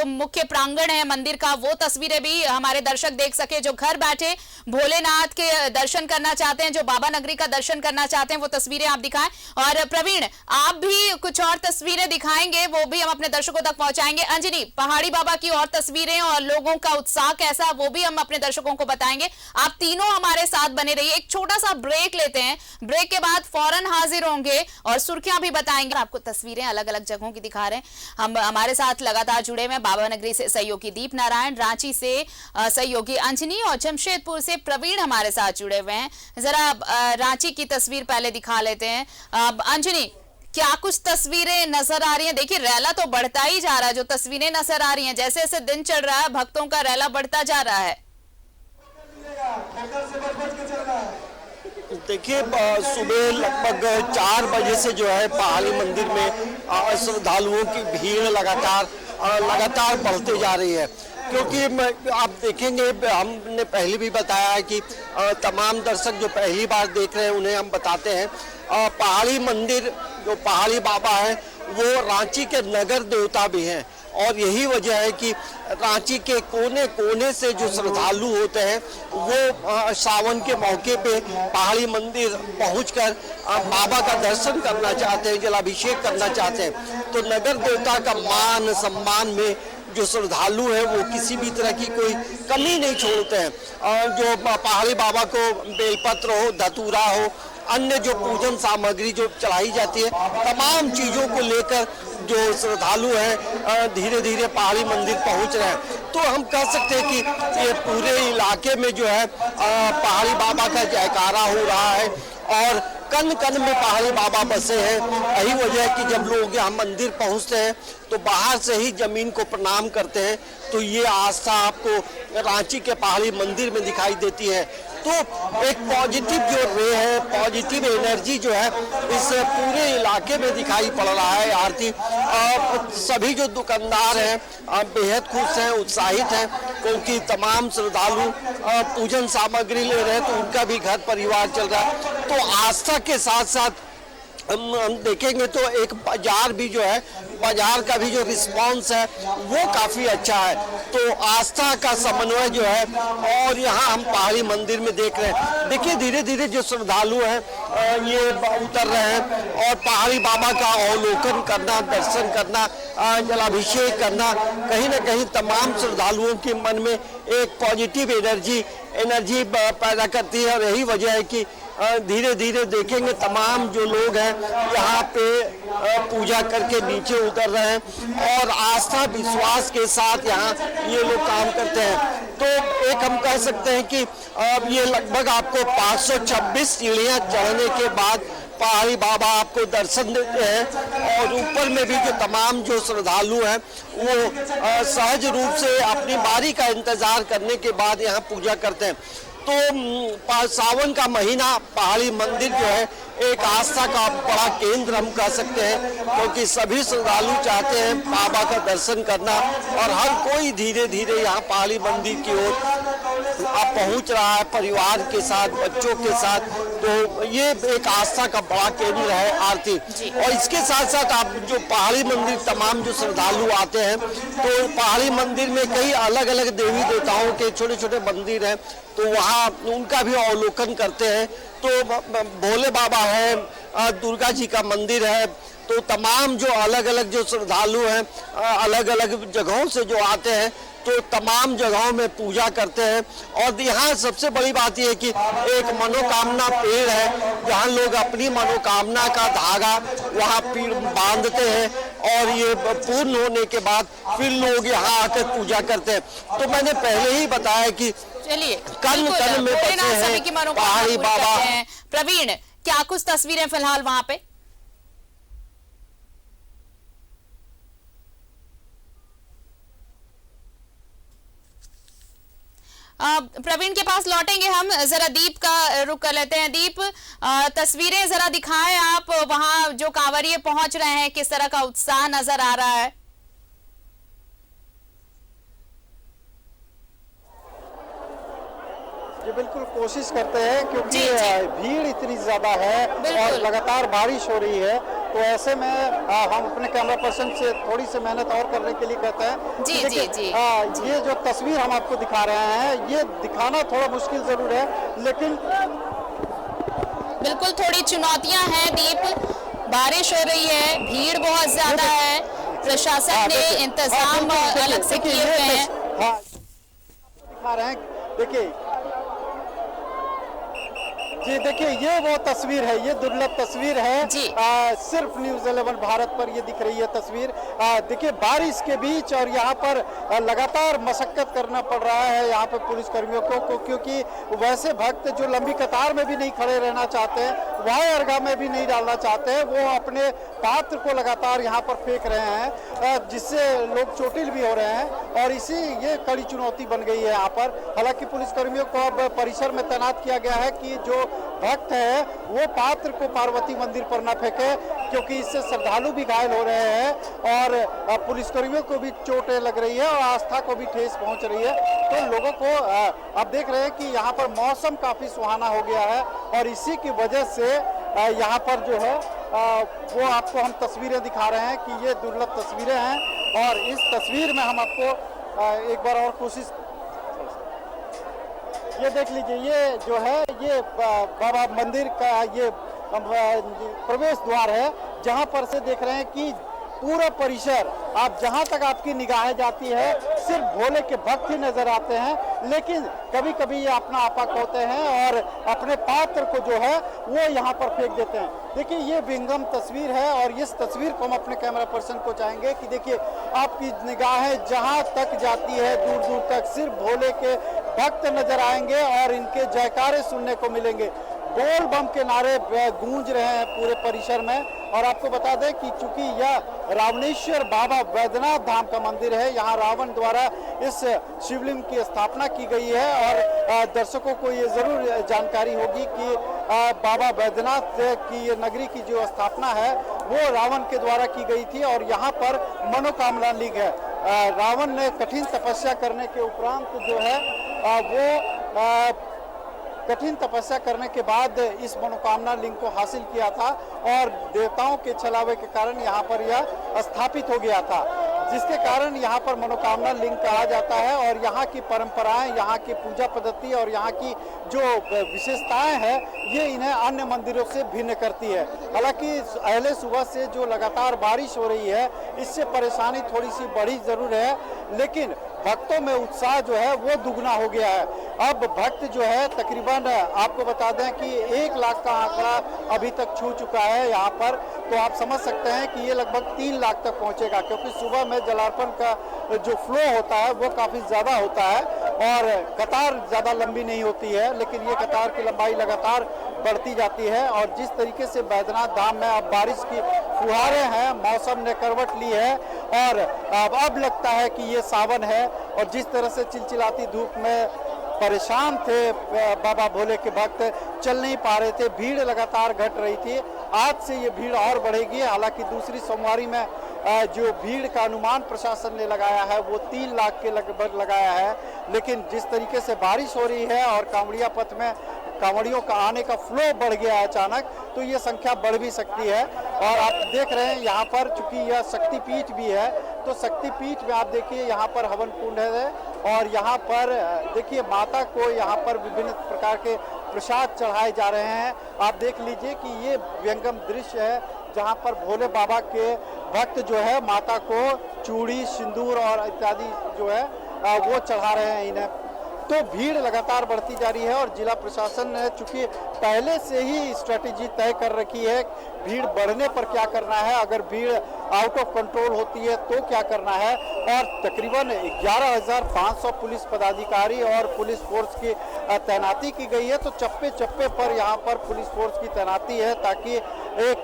मुख्य प्रांगण है मंदिर का, वो तस्वीरें भी हमारे दर्शक देख सके। जो घर बैठे भोलेनाथ के दर्शन करना चाहते हैं, जो बाबा नगरी का दर्शन करना चाहते हैं, वो तस्वीरें आप दिखाएं। और प्रवीण, आप भी कुछ और तस्वीरें दिखाएंगे, वो भी हम अपने दर्शकों तक पहुंचाएंगे। अंजनी, पहाड़ी बाबा की और तस्वीरें और लोगों का उत्साह कैसा, वो भी हम अपने दर्शकों को बताएंगे। आप तीनों हमारे साथ बने रहिए। एक छोटा सा ब्रेक लेते हैं, ब्रेक के बाद फौरन हाजिर होंगे और सुर्खियां भी बताएंगे। आपको तस्वीरें अलग अलग जगहों की दिखा रहे हैं। हम हमारे साथ लगातार जुड़े हुए, बाबा नगरी से सहयोगी दीप नारायण, रांची से सहयोगी अंजनी और जमशेदपुर से प्रवीण हमारे साथ जुड़े हुए हैं। जरा रांची की तस्वीर पहले दिखा लेते हैं। अंजनी, क्या कुछ तस्वीरें नजर आ रही हैं? देखिए, रैला तो बढ़ता ही जा रहा है। जो तस्वीरें नजर आ रही हैं, जैसे जैसे दिन चढ़ रहा है भक्तों का रैला बढ़ता जा रहा है। देखिए, सुबह लगभग 4 बजे से जो है पहाड़ी मंदिर में श्रद्धालुओं की भीड़ लगातार बढ़ती जा रही है। क्योंकि आप देखेंगे, हमने पहले भी बताया है कि तमाम दर्शक जो पहली बार देख रहे हैं उन्हें हम बताते हैं, पहाड़ी मंदिर जो पहाड़ी बाबा है वो रांची के नगर देवता भी हैं। और यही वजह है कि रांची के कोने कोने से जो श्रद्धालु होते हैं वो सावन के मौके पे पहाड़ी मंदिर पहुंचकर बाबा का दर्शन करना चाहते हैं, जलाभिषेक करना चाहते हैं। तो नगर देवता का मान सम्मान में जो श्रद्धालु है वो किसी भी तरह की कोई कमी नहीं छोड़ते हैं। जो पहाड़ी बाबा को बेलपत्र हो, धतूरा हो, अन्य जो पूजन सामग्री जो चढ़ाई जाती है, तमाम चीज़ों को लेकर जो श्रद्धालु हैं धीरे धीरे पहाड़ी मंदिर पहुंच रहे हैं। तो हम कह सकते हैं कि ये पूरे इलाके में जो है पहाड़ी बाबा का जयकारा हो रहा है और कन कन में पहाड़ी बाबा बसे हैं। यही वजह है कि जब लोग यहाँ मंदिर पहुँचते हैं तो बाहर से ही जमीन को प्रणाम करते हैं। तो ये आस्था आपको रांची के पहाड़ी मंदिर में दिखाई देती है। तो एक पॉजिटिव जो रे है, पॉजिटिव एनर्जी जो है इस पूरे इलाके में दिखाई पड़ रहा है। आरती सभी जो दुकानदार हैं बेहद खुश हैं, उत्साहित हैं, क्योंकि तमाम श्रद्धालु पूजन सामग्री ले रहे हैं तो उनका भी घर परिवार चल रहा है। तो आस्था के साथ साथ हम देखेंगे तो एक बाजार भी जो है, बाजार का भी जो रिस्पांस है वो काफ़ी अच्छा है। तो आस्था का समन्वय जो है और यहाँ हम पहाड़ी मंदिर में देख रहे हैं। देखिए, धीरे धीरे जो श्रद्धालु हैं ये उतर रहे हैं और पहाड़ी बाबा का अवलोकन करना, दर्शन करना, जलाभिषेक करना कहीं ना कहीं तमाम श्रद्धालुओं के मन में एक पॉजिटिव एनर्जी पैदा करती है। और यही वजह है कि धीरे धीरे देखेंगे तमाम जो लोग हैं यहाँ पे पूजा करके नीचे उतर रहे हैं और आस्था विश्वास के साथ यहाँ ये लोग काम करते हैं। तो एक हम कह सकते हैं कि अब ये लगभग आपको 526 सीढ़ियाँ चढ़ने के बाद पहाड़ी बाबा आपको दर्शन देते हैं। और ऊपर में भी जो तमाम जो श्रद्धालु हैं वो सहज रूप से अपनी बारी का इंतजार करने के बाद यहाँ पूजा करते हैं। तो सावन का महीना पहाड़ी मंदिर जो है एक आस्था का बड़ा केंद्र हम कह सकते हैं, क्योंकि सभी श्रद्धालु चाहते हैं बाबा का दर्शन करना और हर कोई धीरे धीरे यहाँ पहाड़ी मंदिर की ओर अब पहुँच रहा है परिवार के साथ, बच्चों के साथ। तो ये एक आस्था का बड़ा केंद्र है आरती। और इसके साथ साथ आप जो पहाड़ी मंदिर तमाम जो श्रद्धालु आते हैं, तो पहाड़ी मंदिर में कई अलग अलग देवी देवताओं के छोटे छोटे मंदिर हैं, तो वहाँ उनका भी अवलोकन करते हैं। तो भोले बाबा है, दुर्गा जी का मंदिर है, तो तमाम जो अलग अलग जो श्रद्धालु हैं अलग अलग जगहों से जो आते हैं, तो तमाम जगहों में पूजा करते हैं। और यहाँ सबसे बड़ी बात यह है कि एक मनोकामना पेड़ है, जहाँ लोग अपनी मनोकामना का धागा वहाँ बांधते हैं और ये पूर्ण होने के बाद फिर लोग यहाँ आकर पूजा करते हैं। तो मैंने पहले ही बताया कि चलिए कन कन में बसे हैं पहाड़ी बाबा। प्रवीण, क्या कुछ तस्वीरें फिलहाल वहाँ पे? प्रवीण के पास लौटेंगे हम, जरा दीप का रुख कर लेते हैं। दीप, तस्वीरें जरा दिखाएं आप, वहां जो कांवरिये पहुंच रहे हैं किस तरह का उत्साह नजर आ रहा है? जी बिल्कुल कोशिश करते हैं, क्योंकि भीड़ इतनी ज्यादा है और लगातार बारिश हो रही है, तो ऐसे में हम अपने कैमरा पर्सन से थोड़ी सी मेहनत और करने के लिए कहते हैं। जी। ये जो तस्वीर हम आपको दिखा रहे हैं, ये दिखाना थोड़ा मुश्किल जरूर है, लेकिन बिल्कुल थोड़ी चुनौतियां हैं दीप। बारिश हो रही है, भीड़ बहुत ज्यादा है, प्रशासन ने इंतजाम अलग से किए हुए हैं। दिखा रहे हैं, देखिए जी, देखिए ये वो तस्वीर है, ये दुर्लभ तस्वीर है जी। सिर्फ न्यूज़ 11 भारत पर ये दिख रही है तस्वीर। देखिए बारिश के बीच और यहाँ पर लगातार मशक्कत करना पड़ रहा है यहाँ पे पुलिस कर्मियों को, क्योंकि वैसे भक्त जो लंबी कतार में भी नहीं खड़े रहना चाहते हैं, वाय अर्घा में भी नहीं डालना चाहते हैं, वो अपने पात्र को लगातार यहाँ पर फेंक रहे हैं, जिससे लोग चोटिल भी हो रहे हैं। और इसी ये कड़ी चुनौती बन गई है यहाँ पर। हालांकि पुलिस कर्मियों को अब परिसर में तैनात किया गया है कि जो भक्त है वो पात्र को पार्वती मंदिर पर न फेंके, क्योंकि इससे श्रद्धालु भी घायल हो रहे हैं और पुलिसकर्मियों को भी चोटें लग रही है और आस्था को भी ठेस पहुंच रही है। तो लोगों को आप देख रहे हैं कि यहाँ पर मौसम काफी सुहाना हो गया है और इसी की वजह से यहाँ पर जो है वो आपको हम तस्वीरें दिखा रहे हैं कि ये दुर्लभ तस्वीरें हैं। और इस तस्वीर में हम आपको एक बार और कोशिश, ये देख लीजिए, ये जो है ये बाबा मंदिर का ये प्रवेश द्वार है, जहां पर से देख रहे हैं कि पूरा परिसर, आप जहां तक आपकी निगाहें जाती है सिर्फ भोले के भक्त ही नजर आते हैं। लेकिन कभी कभी ये अपना आपा खोते हैं और अपने पात्र को जो है वो यहाँ पर फेंक देते हैं। देखिए ये विंगम तस्वीर है और इस तस्वीर को हम अपने कैमरा पर्सन को चाहेंगे कि देखिए आपकी निगाहें जहां तक जाती है दूर दूर तक सिर्फ भोले के भक्त नजर आएंगे और इनके जयकारे सुनने को मिलेंगे। बोल बम के नारे गूंज रहे हैं पूरे परिसर में। और आपको बता दें कि चूंकि यह रावणेश्वर बाबा वैद्यनाथ धाम का मंदिर है, यहाँ रावण द्वारा इस शिवलिंग की स्थापना की गई है और दर्शकों को ये जरूर जानकारी होगी कि बाबा वैद्यनाथ की ये नगरी की जो स्थापना है वो रावण के द्वारा की गई थी और यहाँ पर मनोकामना लिंग है। रावण ने कठिन तपस्या करने के उपरांत जो है वो कठिन तपस्या करने के बाद इस मनोकामना लिंग को हासिल किया था और देवताओं के छलावे के कारण यहाँ पर यह स्थापित हो गया था, जिसके कारण यहाँ पर मनोकामना लिंग कहा जाता है। और यहाँ की परंपराएं, यहाँ की पूजा पद्धति और यहाँ की जो विशेषताएं हैं ये इन्हें अन्य मंदिरों से भिन्न करती है। हालांकि पहले सुबह से जो लगातार बारिश हो रही है इससे परेशानी थोड़ी सी बढ़ी जरूर है, लेकिन भक्तों में उत्साह जो है वो दुगना हो गया है। अब भक्त जो है तकरीबन आपको बता दें कि 1 लाख का आंकड़ा अभी तक छू चुका है यहाँ पर, तो आप समझ सकते हैं कि ये लगभग 3 लाख तक पहुँचेगा, क्योंकि सुबह में जलार्पण का जो फ्लो होता है वो काफ़ी ज़्यादा होता है और कतार ज़्यादा लंबी नहीं होती है, लेकिन ये कतार की लंबाई लगातार बढ़ती जाती है। और जिस तरीके से बैद्यनाथ धाम में अब बारिश की फुहारें हैं, मौसम ने करवट ली है और अब लगता है कि ये सावन है। और जिस तरह से चिलचिलाती धूप में परेशान थे बाबा भोले के भक्त, चल नहीं पा रहे थे, भीड़ लगातार घट रही थी। आज से ये भीड़ और बढ़ेगी। हालांकि दूसरी सोमवारी में जो भीड़ का अनुमान प्रशासन ने लगाया है वो 3 लाख के लगभग लगाया है, लेकिन जिस तरीके से बारिश हो रही है और कांवड़िया पथ में कांवड़ियों का आने का फ्लो बढ़ गया है अचानक, तो ये संख्या बढ़ भी सकती है। और आप देख रहे हैं यहाँ पर, चूंकि यह शक्तिपीठ भी है, तो शक्तिपीठ में आप देखिए यहाँ पर हवन कुंड है और यहाँ पर देखिए माता को यहाँ पर विभिन्न प्रकार के प्रसाद चढ़ाए जा रहे हैं। आप देख लीजिए कि ये व्यंगम दृश्य है जहाँ पर भोले बाबा के भक्त जो है माता को चूड़ी, सिंदूर और इत्यादि जो है वो चढ़ा रहे हैं इन्हें। तो भीड़ लगातार बढ़ती जा रही है और जिला प्रशासन ने चूंकि पहले से ही स्ट्रेटेजी तय कर रखी है, भीड़ बढ़ने पर क्या करना है, अगर भीड़ आउट ऑफ कंट्रोल होती है तो क्या करना है। और तकरीबन 11,500 पुलिस पदाधिकारी और पुलिस फोर्स की तैनाती की गई है। तो चप्पे चप्पे पर यहाँ पर पुलिस फोर्स की तैनाती है ताकि एक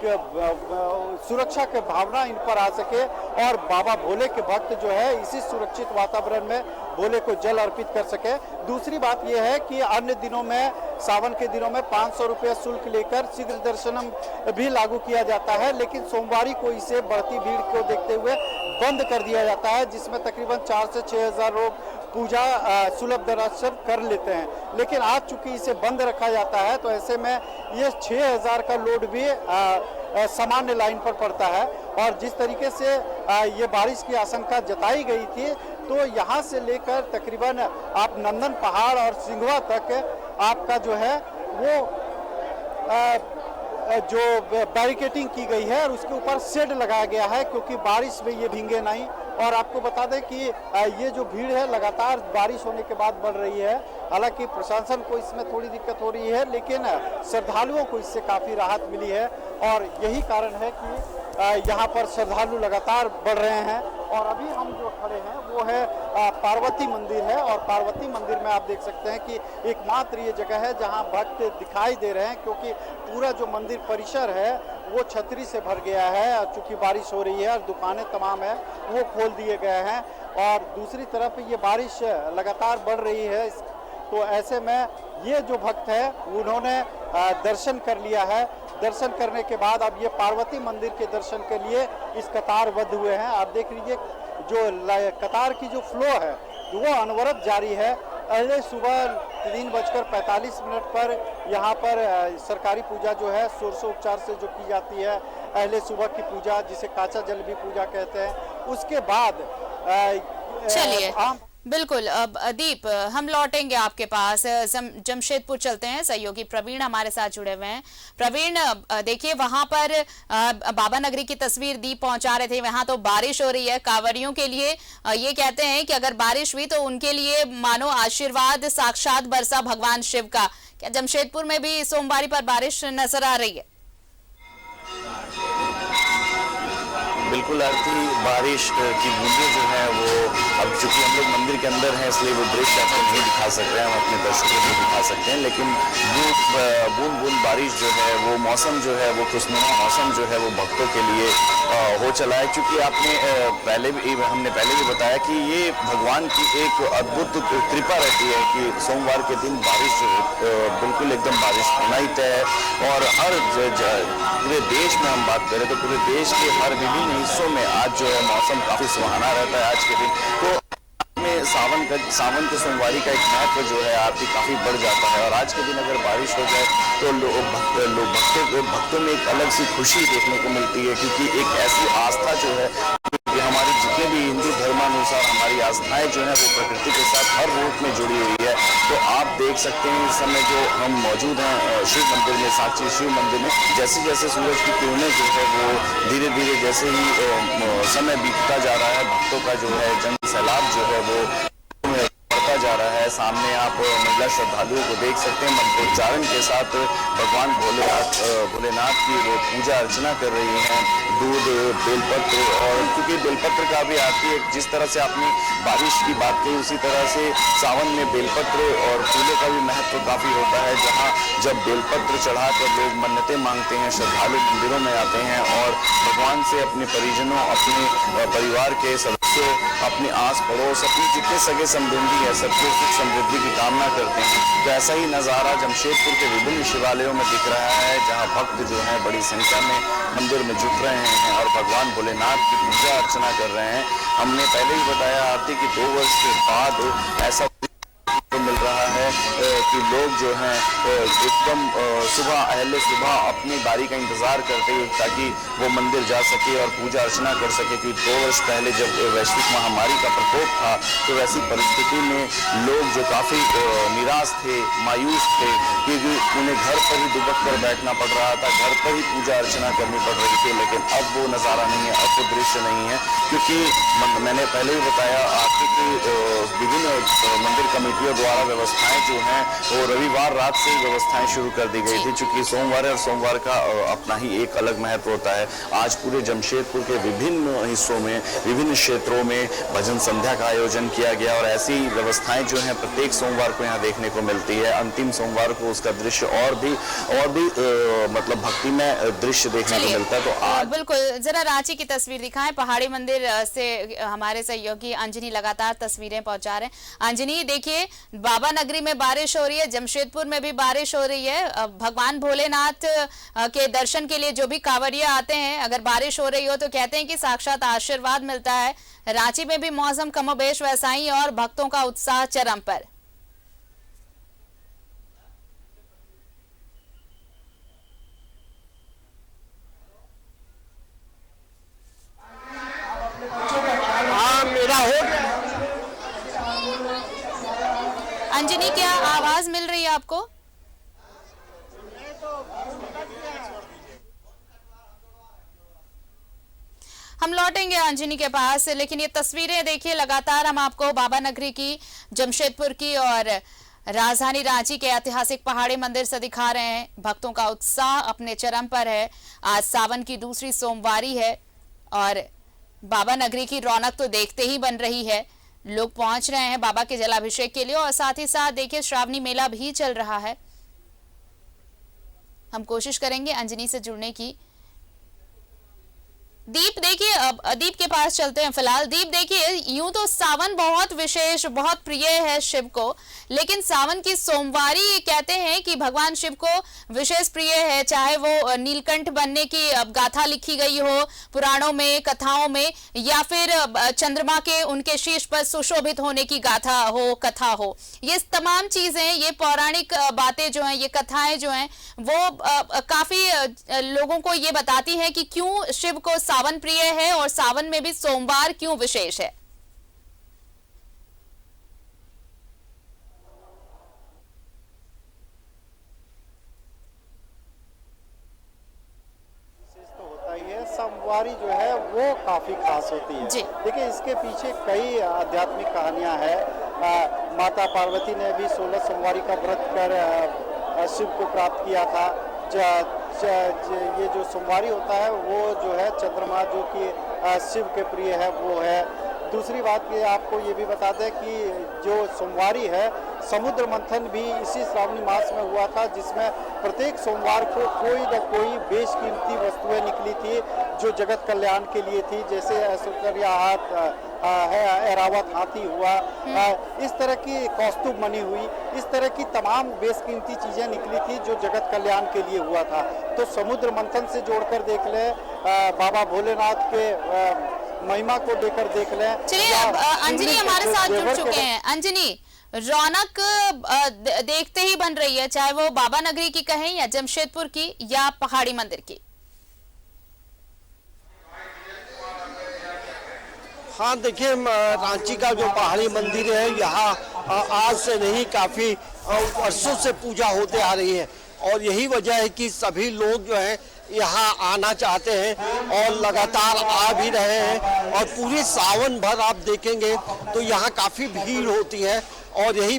सुरक्षा की भावना इन पर आ सके और बाबा भोले के भक्त जो है इसी सुरक्षित वातावरण में भोले को जल अर्पित कर सके। दूसरी बात यह है कि अन्य दिनों में, सावन के दिनों में 500 रुपये शुल्क लेकर शीघ्र दर्शनम भी लागू किया जाता है, लेकिन सोमवारी को इसे बढ़ती भीड़ को देखते हुए बंद कर दिया जाता है, जिसमें तकरीबन 4 से 6,000 लोग पूजा सुलभ दर्शन कर लेते हैं। लेकिन आज चूंकि इसे बंद रखा जाता है तो ऐसे में ये 6,000 का लोड भी सामान्य लाइन पर पड़ता है। और जिस तरीके से ये बारिश की आशंका जताई गई थी, तो यहाँ से लेकर तकरीबन आप नंदन पहाड़ और सिंघवा तक आपका जो है वो जो बैरिकेटिंग की गई है और उसके ऊपर शेड लगाया गया है, क्योंकि बारिश में ये भींगे नहीं। और आपको बता दें कि ये जो भीड़ है लगातार बारिश होने के बाद बढ़ रही है। हालांकि प्रशासन को इसमें थोड़ी दिक्कत हो रही है, लेकिन श्रद्धालुओं को इससे काफ़ी राहत मिली है और यही कारण है कि यहाँ पर श्रद्धालु लगातार बढ़ रहे हैं। और अभी हम जो खड़े हैं वो है पार्वती मंदिर है और पार्वती मंदिर में आप देख सकते हैं कि एकमात्र ये जगह है जहाँ भक्त दिखाई दे रहे हैं, क्योंकि पूरा जो मंदिर परिसर है वो छतरी से भर गया है। चूँकि बारिश हो रही है और दुकानें तमाम है वो खोल दिए गए हैं और दूसरी तरफ ये बारिश लगातार बढ़ रही है। तो ऐसे में ये जो भक्त है उन्होंने दर्शन कर लिया है। दर्शन करने के बाद अब ये पार्वती मंदिर के दर्शन के लिए इस कतारबद्ध हुए हैं। आप देख लीजिए जो कतार की जो फ्लो है वो अनवरत जारी है। पहले सुबह 3:45 पर यहाँ पर सरकारी पूजा जो है षोडशोपचार से जो की जाती है, पहले सुबह की पूजा जिसे काचा जल भी पूजा कहते हैं, उसके बाद चलिए बिल्कुल। अब दीप, हम लौटेंगे आपके पास, जमशेदपुर चलते हैं। सहयोगी प्रवीण हमारे साथ जुड़े हुए हैं। प्रवीण, देखिए वहां पर बाबा नगरी की तस्वीर दीप पहुंचा रहे थे, वहां तो बारिश हो रही है। कांवड़ियों के लिए ये कहते हैं कि अगर बारिश हुई तो उनके लिए मानो आशीर्वाद साक्षात बरसा भगवान शिव का। क्या जमशेदपुर में भी सोमवारी पर बारिश नजर आ रही है? बिल्कुल आरती, बारिश की बूंदें जो है वो, अब चूंकि हम लोग मंदिर के अंदर हैं इसलिए वो दृश्य आपको नहीं दिखा सक रहे हैं, हम अपने दर्शकों को दिखा सकते हैं, लेकिन बूंद बूंद बारिश जो है वो मौसम जो है वो खुशनुमा मौसम जो है वो भक्तों के लिए हो चला है। चूँकि आपने हमने पहले भी बताया कि ये भगवान की एक अद्भुत कृपा रहती है कि सोमवार के दिन बारिश बिल्कुल एकदम बारिश होना ही तय है। और हर पूरे देश में हम बात करें तो पूरे देश के हर विभिन्न हिस्सों में आज जो है मौसम काफी सुहाना रहता है आज के दिन। तो में सावन के सोमवारी का एक महत्व जो है आपकी काफी बढ़ जाता है और आज के दिन अगर बारिश हो जाए तो भक्तों में एक अलग सी खुशी देखने को मिलती है, क्योंकि एक ऐसी आस्था जो है कि हमारे जितने भी हिंदू धर्मानुसार हमारी आस्थाएं जो है वो प्रकृति के साथ हर रूप में जुड़ी हुई है। तो आप देख सकते हैं इस समय जो हम मौजूद हैं शिव मंदिर में, साक्षी शिव मंदिर में, जैसे जैसे सूरज की किरणें जो है वो धीरे धीरे जैसे ही समय बीतता जा रहा है, भक्तों का जो है जन सैलाब जो है वो बढ़ता जा रहा है। सामने आप महिला श्रद्धालुओं को देख सकते हैं मंत्रोच्चारण के साथ भगवान भोलेनाथ की वो पूजा अर्चना कर रही हैं। दूध, बेलपत्र, और क्योंकि बेलपत्र का भी आती है, जिस तरह से आपने बारिश की बात की उसी तरह से सावन में बेलपत्र और फूलों का भी महत्व काफी होता है, जहाँ जब बेलपत्र चढ़ाकर लोग मन्नतें मांगते हैं, श्रद्धालु मंदिरों में आते हैं और भगवान से अपने परिजनों, अपने परिवार के सदस्यों, अपने आस पड़ोस, अपने जितने सगे संबंधी है सबकी सुख समृद्धि की कामना करते हैं। तो ऐसा ही नज़ारा जमशेदपुर के विभिन्न शिवालयों में दिख रहा है, जहां भक्त जो है बड़ी संख्या में मंदिर में जुट रहे हैं और भगवान भोलेनाथ की पूजा अर्चना कर रहे हैं। हमने पहले ही बताया आरती कि 2 वर्ष के बाद ऐसा मिल रहा है कि लोग जो हैं एकदम सुबह अहले सुबह अपनी बारी का इंतजार करते हुए ताकि वो मंदिर जा सके और पूजा अर्चना कर सके। कि 2 वर्ष पहले जब वैश्विक महामारी का प्रकोप था तो वैसी परिस्थिति में लोग जो काफ़ी निराश थे, मायूस थे, क्योंकि उन्हें घर पर ही दुबक कर बैठना पड़ रहा था, घर पर ही पूजा अर्चना करनी पड़ रही थी। लेकिन अब वो नज़ारा नहीं है, अब वो दृश्य नहीं है, क्योंकि मैंने पहले ही बताया आपकी कि विभिन्न मंदिर कमेटियों द्वारा व्यवस्थाएं जो हैं वो रविवार रात से ही व्यवस्थाएं शुरू कर दी गई थी, क्योंकि सोमवार और सोमवार का अपना ही एक अलग महत्व होता है। आज पूरे जमशेदपुर के विभिन्न हिस्सों में, विभिन्न क्षेत्रों में भजन संध्या का आयोजन किया गया और ऐसी व्यवस्थाएं जो हैं प्रत्येक सोमवार को यहाँ देखने को मिलती है। अंतिम सोमवार को उसका दृश्य और भी मतलब भक्तिमय दृश्य देखने को मिलता है। तो आज बिल्कुल जरा रांची की तस्वीर दिखाएं। पहाड़ी मंदिर से हमारे सहयोगी अंजनी लगातार तस्वीरें पहुंचा रहे हैं। अंजनी देखिए, बाबा नगरी में बारिश हो रही है, जमशेदपुर में भी बारिश हो रही है। भगवान भोलेनाथ के दर्शन के लिए जो भी कांवड़िया आते हैं, अगर बारिश हो रही हो तो कहते हैं कि साक्षात आशीर्वाद मिलता है। रांची में भी मौसम कमोबेश वैसा ही और भक्तों का उत्साह चरम पर। मेरा हो गया। अंजनी, क्या आवाज मिल रही है आपको? हम लौटेंगे अंजनी के पास, लेकिन ये तस्वीरें देखिए, लगातार हम आपको बाबा नगरी की, जमशेदपुर की और राजधानी रांची के ऐतिहासिक पहाड़ी मंदिर से दिखा रहे हैं। भक्तों का उत्साह अपने चरम पर है। आज सावन की दूसरी सोमवारी है और बाबा नगरी की रौनक तो देखते ही बन रही है। लोग पहुंच रहे हैं बाबा के जलाभिषेक के लिए और साथ ही साथ देखिए श्रावणी मेला भी चल रहा है। हम कोशिश करेंगे अंजनी से जुड़ने की। दीप देखिए, अब दीप के पास चलते हैं फिलहाल। दीप देखिए, यूं तो सावन बहुत विशेष, बहुत प्रिय है शिव को, लेकिन सावन की सोमवारी कहते हैं कि भगवान शिव को विशेष प्रिय है। चाहे वो नीलकंठ बनने की गाथा लिखी गई हो पुराणों में, कथाओं में, या फिर चंद्रमा के उनके शीर्ष पर सुशोभित होने की गाथा हो, कथा हो। ये तमाम चीजें, ये पौराणिक बातें जो हैं, ये कथाएं जो हैं, वो काफी लोगों को ये बताती हैं कि क्यों शिव को सावन प्रिय है और सावन में भी सोमवार क्यों विशेष है। सोमवारी जो है वो काफी खास होती है। देखिए, इसके पीछे कई आध्यात्मिक कहानियां हैं। माता पार्वती ने भी 16 सोमवारी का व्रत कर शिव को प्राप्त किया था। ये जो सोमवारी होता है वो जो है चंद्रमा जो कि शिव के प्रिय है वो है। दूसरी बात ये आपको ये भी बता दें कि जो सोमवारी है, समुद्र मंथन भी इसी श्रावणी मास में हुआ था, जिसमें प्रत्येक सोमवार को कोई न कोई बेशकीमती वस्तुएं निकली थी जो जगत कल्याण के लिए थी। जैसे ऐश्वर्या ऐरावत हाथी हुआ, इस तरह की कौस्तुभ मणि हुई, इस तरह की तमाम बेशकीमती चीजें निकली थी जो जगत कल्याण के लिए हुआ था। तो समुद्र मंथन से जोड़कर देख लें, बाबा भोलेनाथ के महिमा को लेकर देख लें। चलिए, अंजनी हमारे साथ जुड़ चुके हैं। अंजनी, रौनक देखते ही बन रही है, चाहे वो बाबा नगरी की कहें या जमशेदपुर की या पहाड़ी मंदिर की। हाँ देखिए, रांची का जो पहाड़ी मंदिर है, यहाँ आज से नहीं काफी वर्षों से पूजा होते आ रही है और यही वजह है कि सभी लोग जो है यहाँ आना चाहते हैं और लगातार आ भी रहे हैं। और पूरी सावन भर आप देखेंगे तो यहाँ काफ़ी भीड़ होती है और यही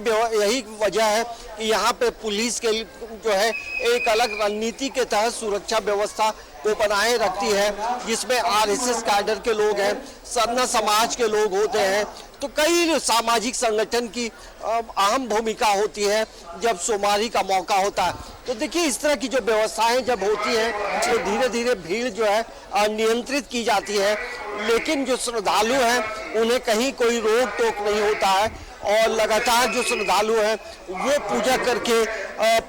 वजह है कि यहाँ पे पुलिस के जो है एक अलग रणनीति के तहत सुरक्षा व्यवस्था को बनाए रखती है, जिसमें आरएसएस कैडर के लोग हैं, सरना समाज के लोग होते हैं। तो कई सामाजिक संगठन की अहम भूमिका होती है जब सोमवारी का मौका होता है। तो देखिए, इस तरह की जो व्यवस्थाएं जब होती हैं तो धीरे धीरे भीड़ जो है नियंत्रित की जाती है। लेकिन जो श्रद्धालु हैं उन्हें कहीं कोई रोक टोक नहीं होता है और लगातार जो श्रद्धालु हैं वो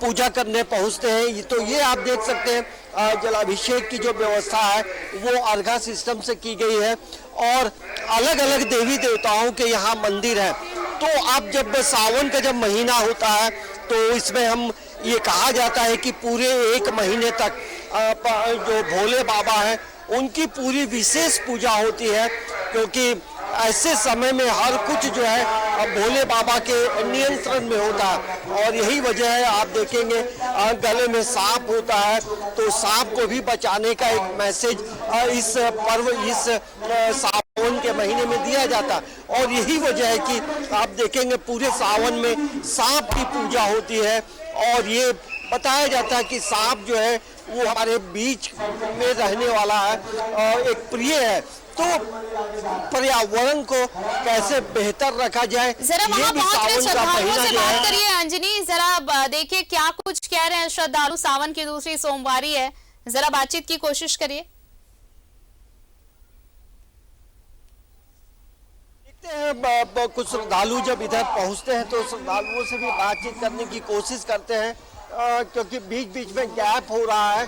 पूजा करने पहुंचते हैं। तो ये आप देख सकते हैं जलाभिषेक की जो व्यवस्था है वो अर्घा सिस्टम से की गई है और अलग अलग देवी देवताओं के यहाँ मंदिर है। तो अब जब सावन का जब महीना होता है तो इसमें हम ये कहा जाता है कि पूरे एक महीने तक जो भोले बाबा हैं उनकी पूरी विशेष पूजा होती है, क्योंकि ऐसे समय में हर कुछ जो है भोले बाबा के नियंत्रण में होता है। और यही वजह है, आप देखेंगे गले में सांप होता है तो सांप को भी बचाने का एक मैसेज इस पर्व, इस सावन के महीने में दिया जाता है। और यही वजह है कि आप देखेंगे पूरे सावन में सांप की पूजा होती है और ये बताया जाता है कि सांप जो है वो हमारे बीच में रहने वाला है और एक प्रिय है। तो पर्यावरण को कैसे बेहतर रखा जाए, जरा वहाँ पहुंच रहे श्रद्धालुओं से बात करिए। अंजनी, जरा देखिए क्या कुछ कह रहे हैं श्रद्धालु। सावन की दूसरी सोमवारी है, जरा बातचीत की कोशिश करिए। कुछ श्रद्धालु जब इधर पहुंचते हैं तो श्रद्धालुओं से भी बातचीत करने की कोशिश करते हैं, क्योंकि बीच बीच में गैप हो रहा है।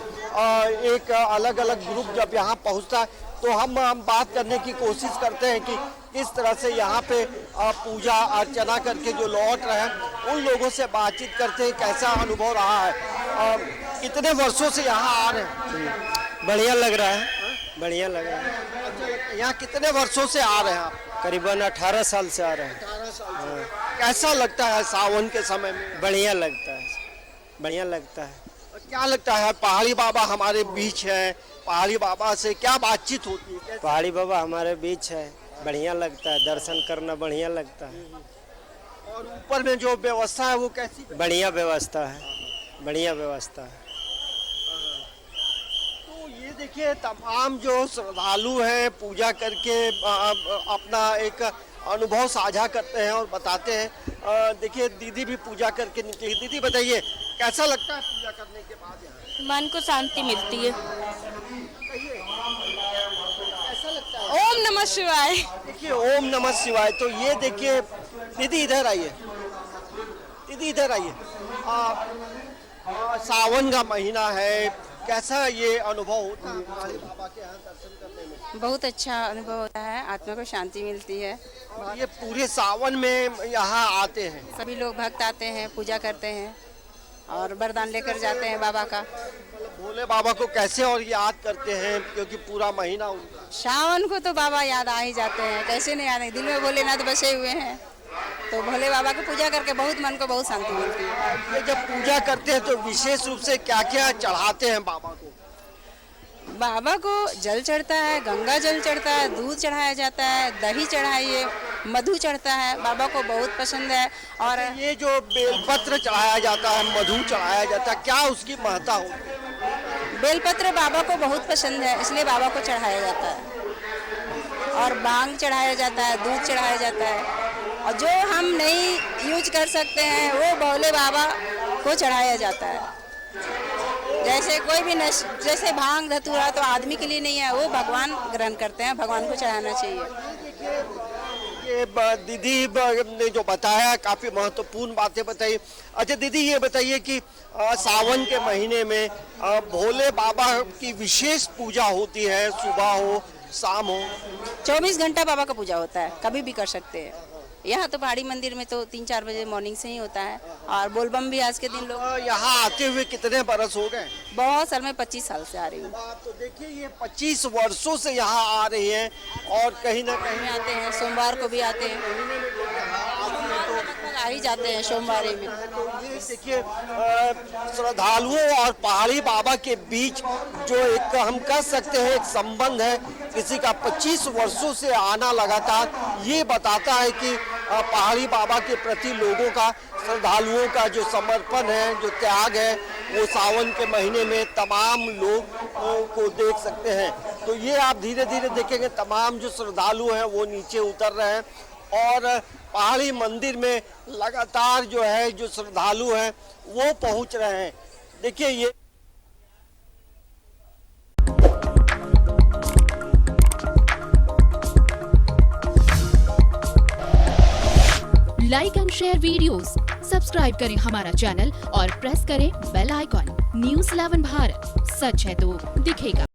एक अलग अलग ग्रुप जब यहाँ पहुंचता है तो हम बात करने की कोशिश करते हैं कि किस तरह से यहाँ पे पूजा अर्चना करके जो लौट रहे हैं उन लोगों से बातचीत करते हैं, कैसा अनुभव रहा है। कितने वर्षों से यहाँ आ रहे हैं? बढ़िया लग रहा है, बढ़िया लग रहा है। अच्छा, यहाँ कितने वर्षों से आ रहे हैं आप? करीबन 18 साल से आ रहे हैं। 18 साल से। कैसा लगता है सावन के समय में? बढ़िया लगता है, बढ़िया लगता है। क्या लगता है, पहाड़ी बाबा हमारे बीच है, पहाड़ी बाबा से क्या बातचीत होती है? पहाड़ी बाबा हमारे बीच है, बढ़िया लगता है, दर्शन करना बढ़िया लगता है। और ऊपर में जो व्यवस्था है वो कैसी? बढ़िया व्यवस्था है, बढ़िया व्यवस्था है। तो ये देखिए तमाम जो श्रद्धालु हैं पूजा करके अपना एक अनुभव साझा करते हैं और बताते हैं। देखिए दीदी भी पूजा करके निकली। दीदी बताइए कैसा लगता है पूजा करने के बाद? यहाँ मन को शांति मिलती है। कैसा लगता है? ओम नमः शिवाय। देखिए ओम नमः शिवाय। तो ये देखिए दीदी इधर आइए, दीदी इधर आइए। सावन का महीना है, कैसा ये अनुभव होता है पहाड़ी बाबा के यहाँ दर्शन करने में? बहुत अच्छा अनुभव होता है, आत्मा को शांति मिलती है। ये पूरे सावन में यहाँ आते हैं, सभी लोग भक्त आते हैं, पूजा करते हैं और वरदान लेकर जाते हैं बाबा का। भोले बाबा को कैसे और याद करते हैं, क्योंकि पूरा महीना उनका। सावन को तो बाबा याद आ ही जाते हैं, कैसे नहीं आते। दिल में भोलेनाथ बसे हुए हैं, तो भोले बाबा को पूजा करके बहुत मन को बहुत शांति मिलती है। ये जब पूजा करते हैं तो विशेष रूप से क्या क्या चढ़ाते हैं बाबा को? बाबा को जल चढ़ता है, गंगा जल चढ़ता है, दूध चढ़ाया जाता है, दही चढ़ाइए, मधु चढ़ता है, बाबा को बहुत पसंद है। और ये जो बेलपत्र चढ़ाया जाता है, मधु चढ़ाया जाता है, क्या उसकी महत्ता होती है? बेलपत्र बाबा को बहुत पसंद है, इसलिए बाबा को चढ़ाया जाता है। और भांग चढ़ाया जाता है, दूध चढ़ाया जाता है। और जो हम नहीं यूज कर सकते हैं वो भोले बाबा को चढ़ाया जाता है। जैसे कोई भी जैसे भांग धतूरा तो आदमी के लिए नहीं है, वो भगवान ग्रहण करते हैं, भगवान को चढ़ाना चाहिए। ये दीदी ने जो बताया काफी महत्वपूर्ण बातें बताई। अच्छा दीदी ये बताइए कि सावन के महीने में भोले बाबा की विशेष पूजा होती है, सुबह हो शाम हो? 24 घंटा बाबा का पूजा होता है, कभी भी कर सकते हैं। यहाँ तो पहाड़ी मंदिर में तो 3-4 बजे मॉर्निंग से ही होता है। और बोलबम भी आज के दिन लोग यहाँ आते हुए कितने बरस हो गए? बहुत साल में 25 साल से आ रही हूँ। तो देखिए ये 25 वर्षों से यहाँ आ रही हैं और कहीं ना कहीं आते हैं, सोमवार को भी आते हैं, आ ही जाते हैं सोमवार में। तो ये देखिए श्रद्धालुओं और पहाड़ी बाबा के बीच जो एक हम कह सकते हैं एक संबंध है, किसी का 25 वर्षों से आना लगातार, ये बताता है कि पहाड़ी बाबा के प्रति लोगों का, श्रद्धालुओं का जो समर्पण है, जो त्याग है, वो सावन के महीने में तमाम लोग को देख सकते हैं। तो ये आप धीरे धीरे देखेंगे तमाम जो श्रद्धालु हैं वो नीचे उतर रहे हैं और पहाड़ी मंदिर में लगातार जो है जो श्रद्धालु हैं वो पहुंच रहे हैं। देखिए ये like and share videos, subscribe करें हमारा चैनल और प्रेस करें बेल आइकॉन। News 11 भारत, सच है तो दिखेगा।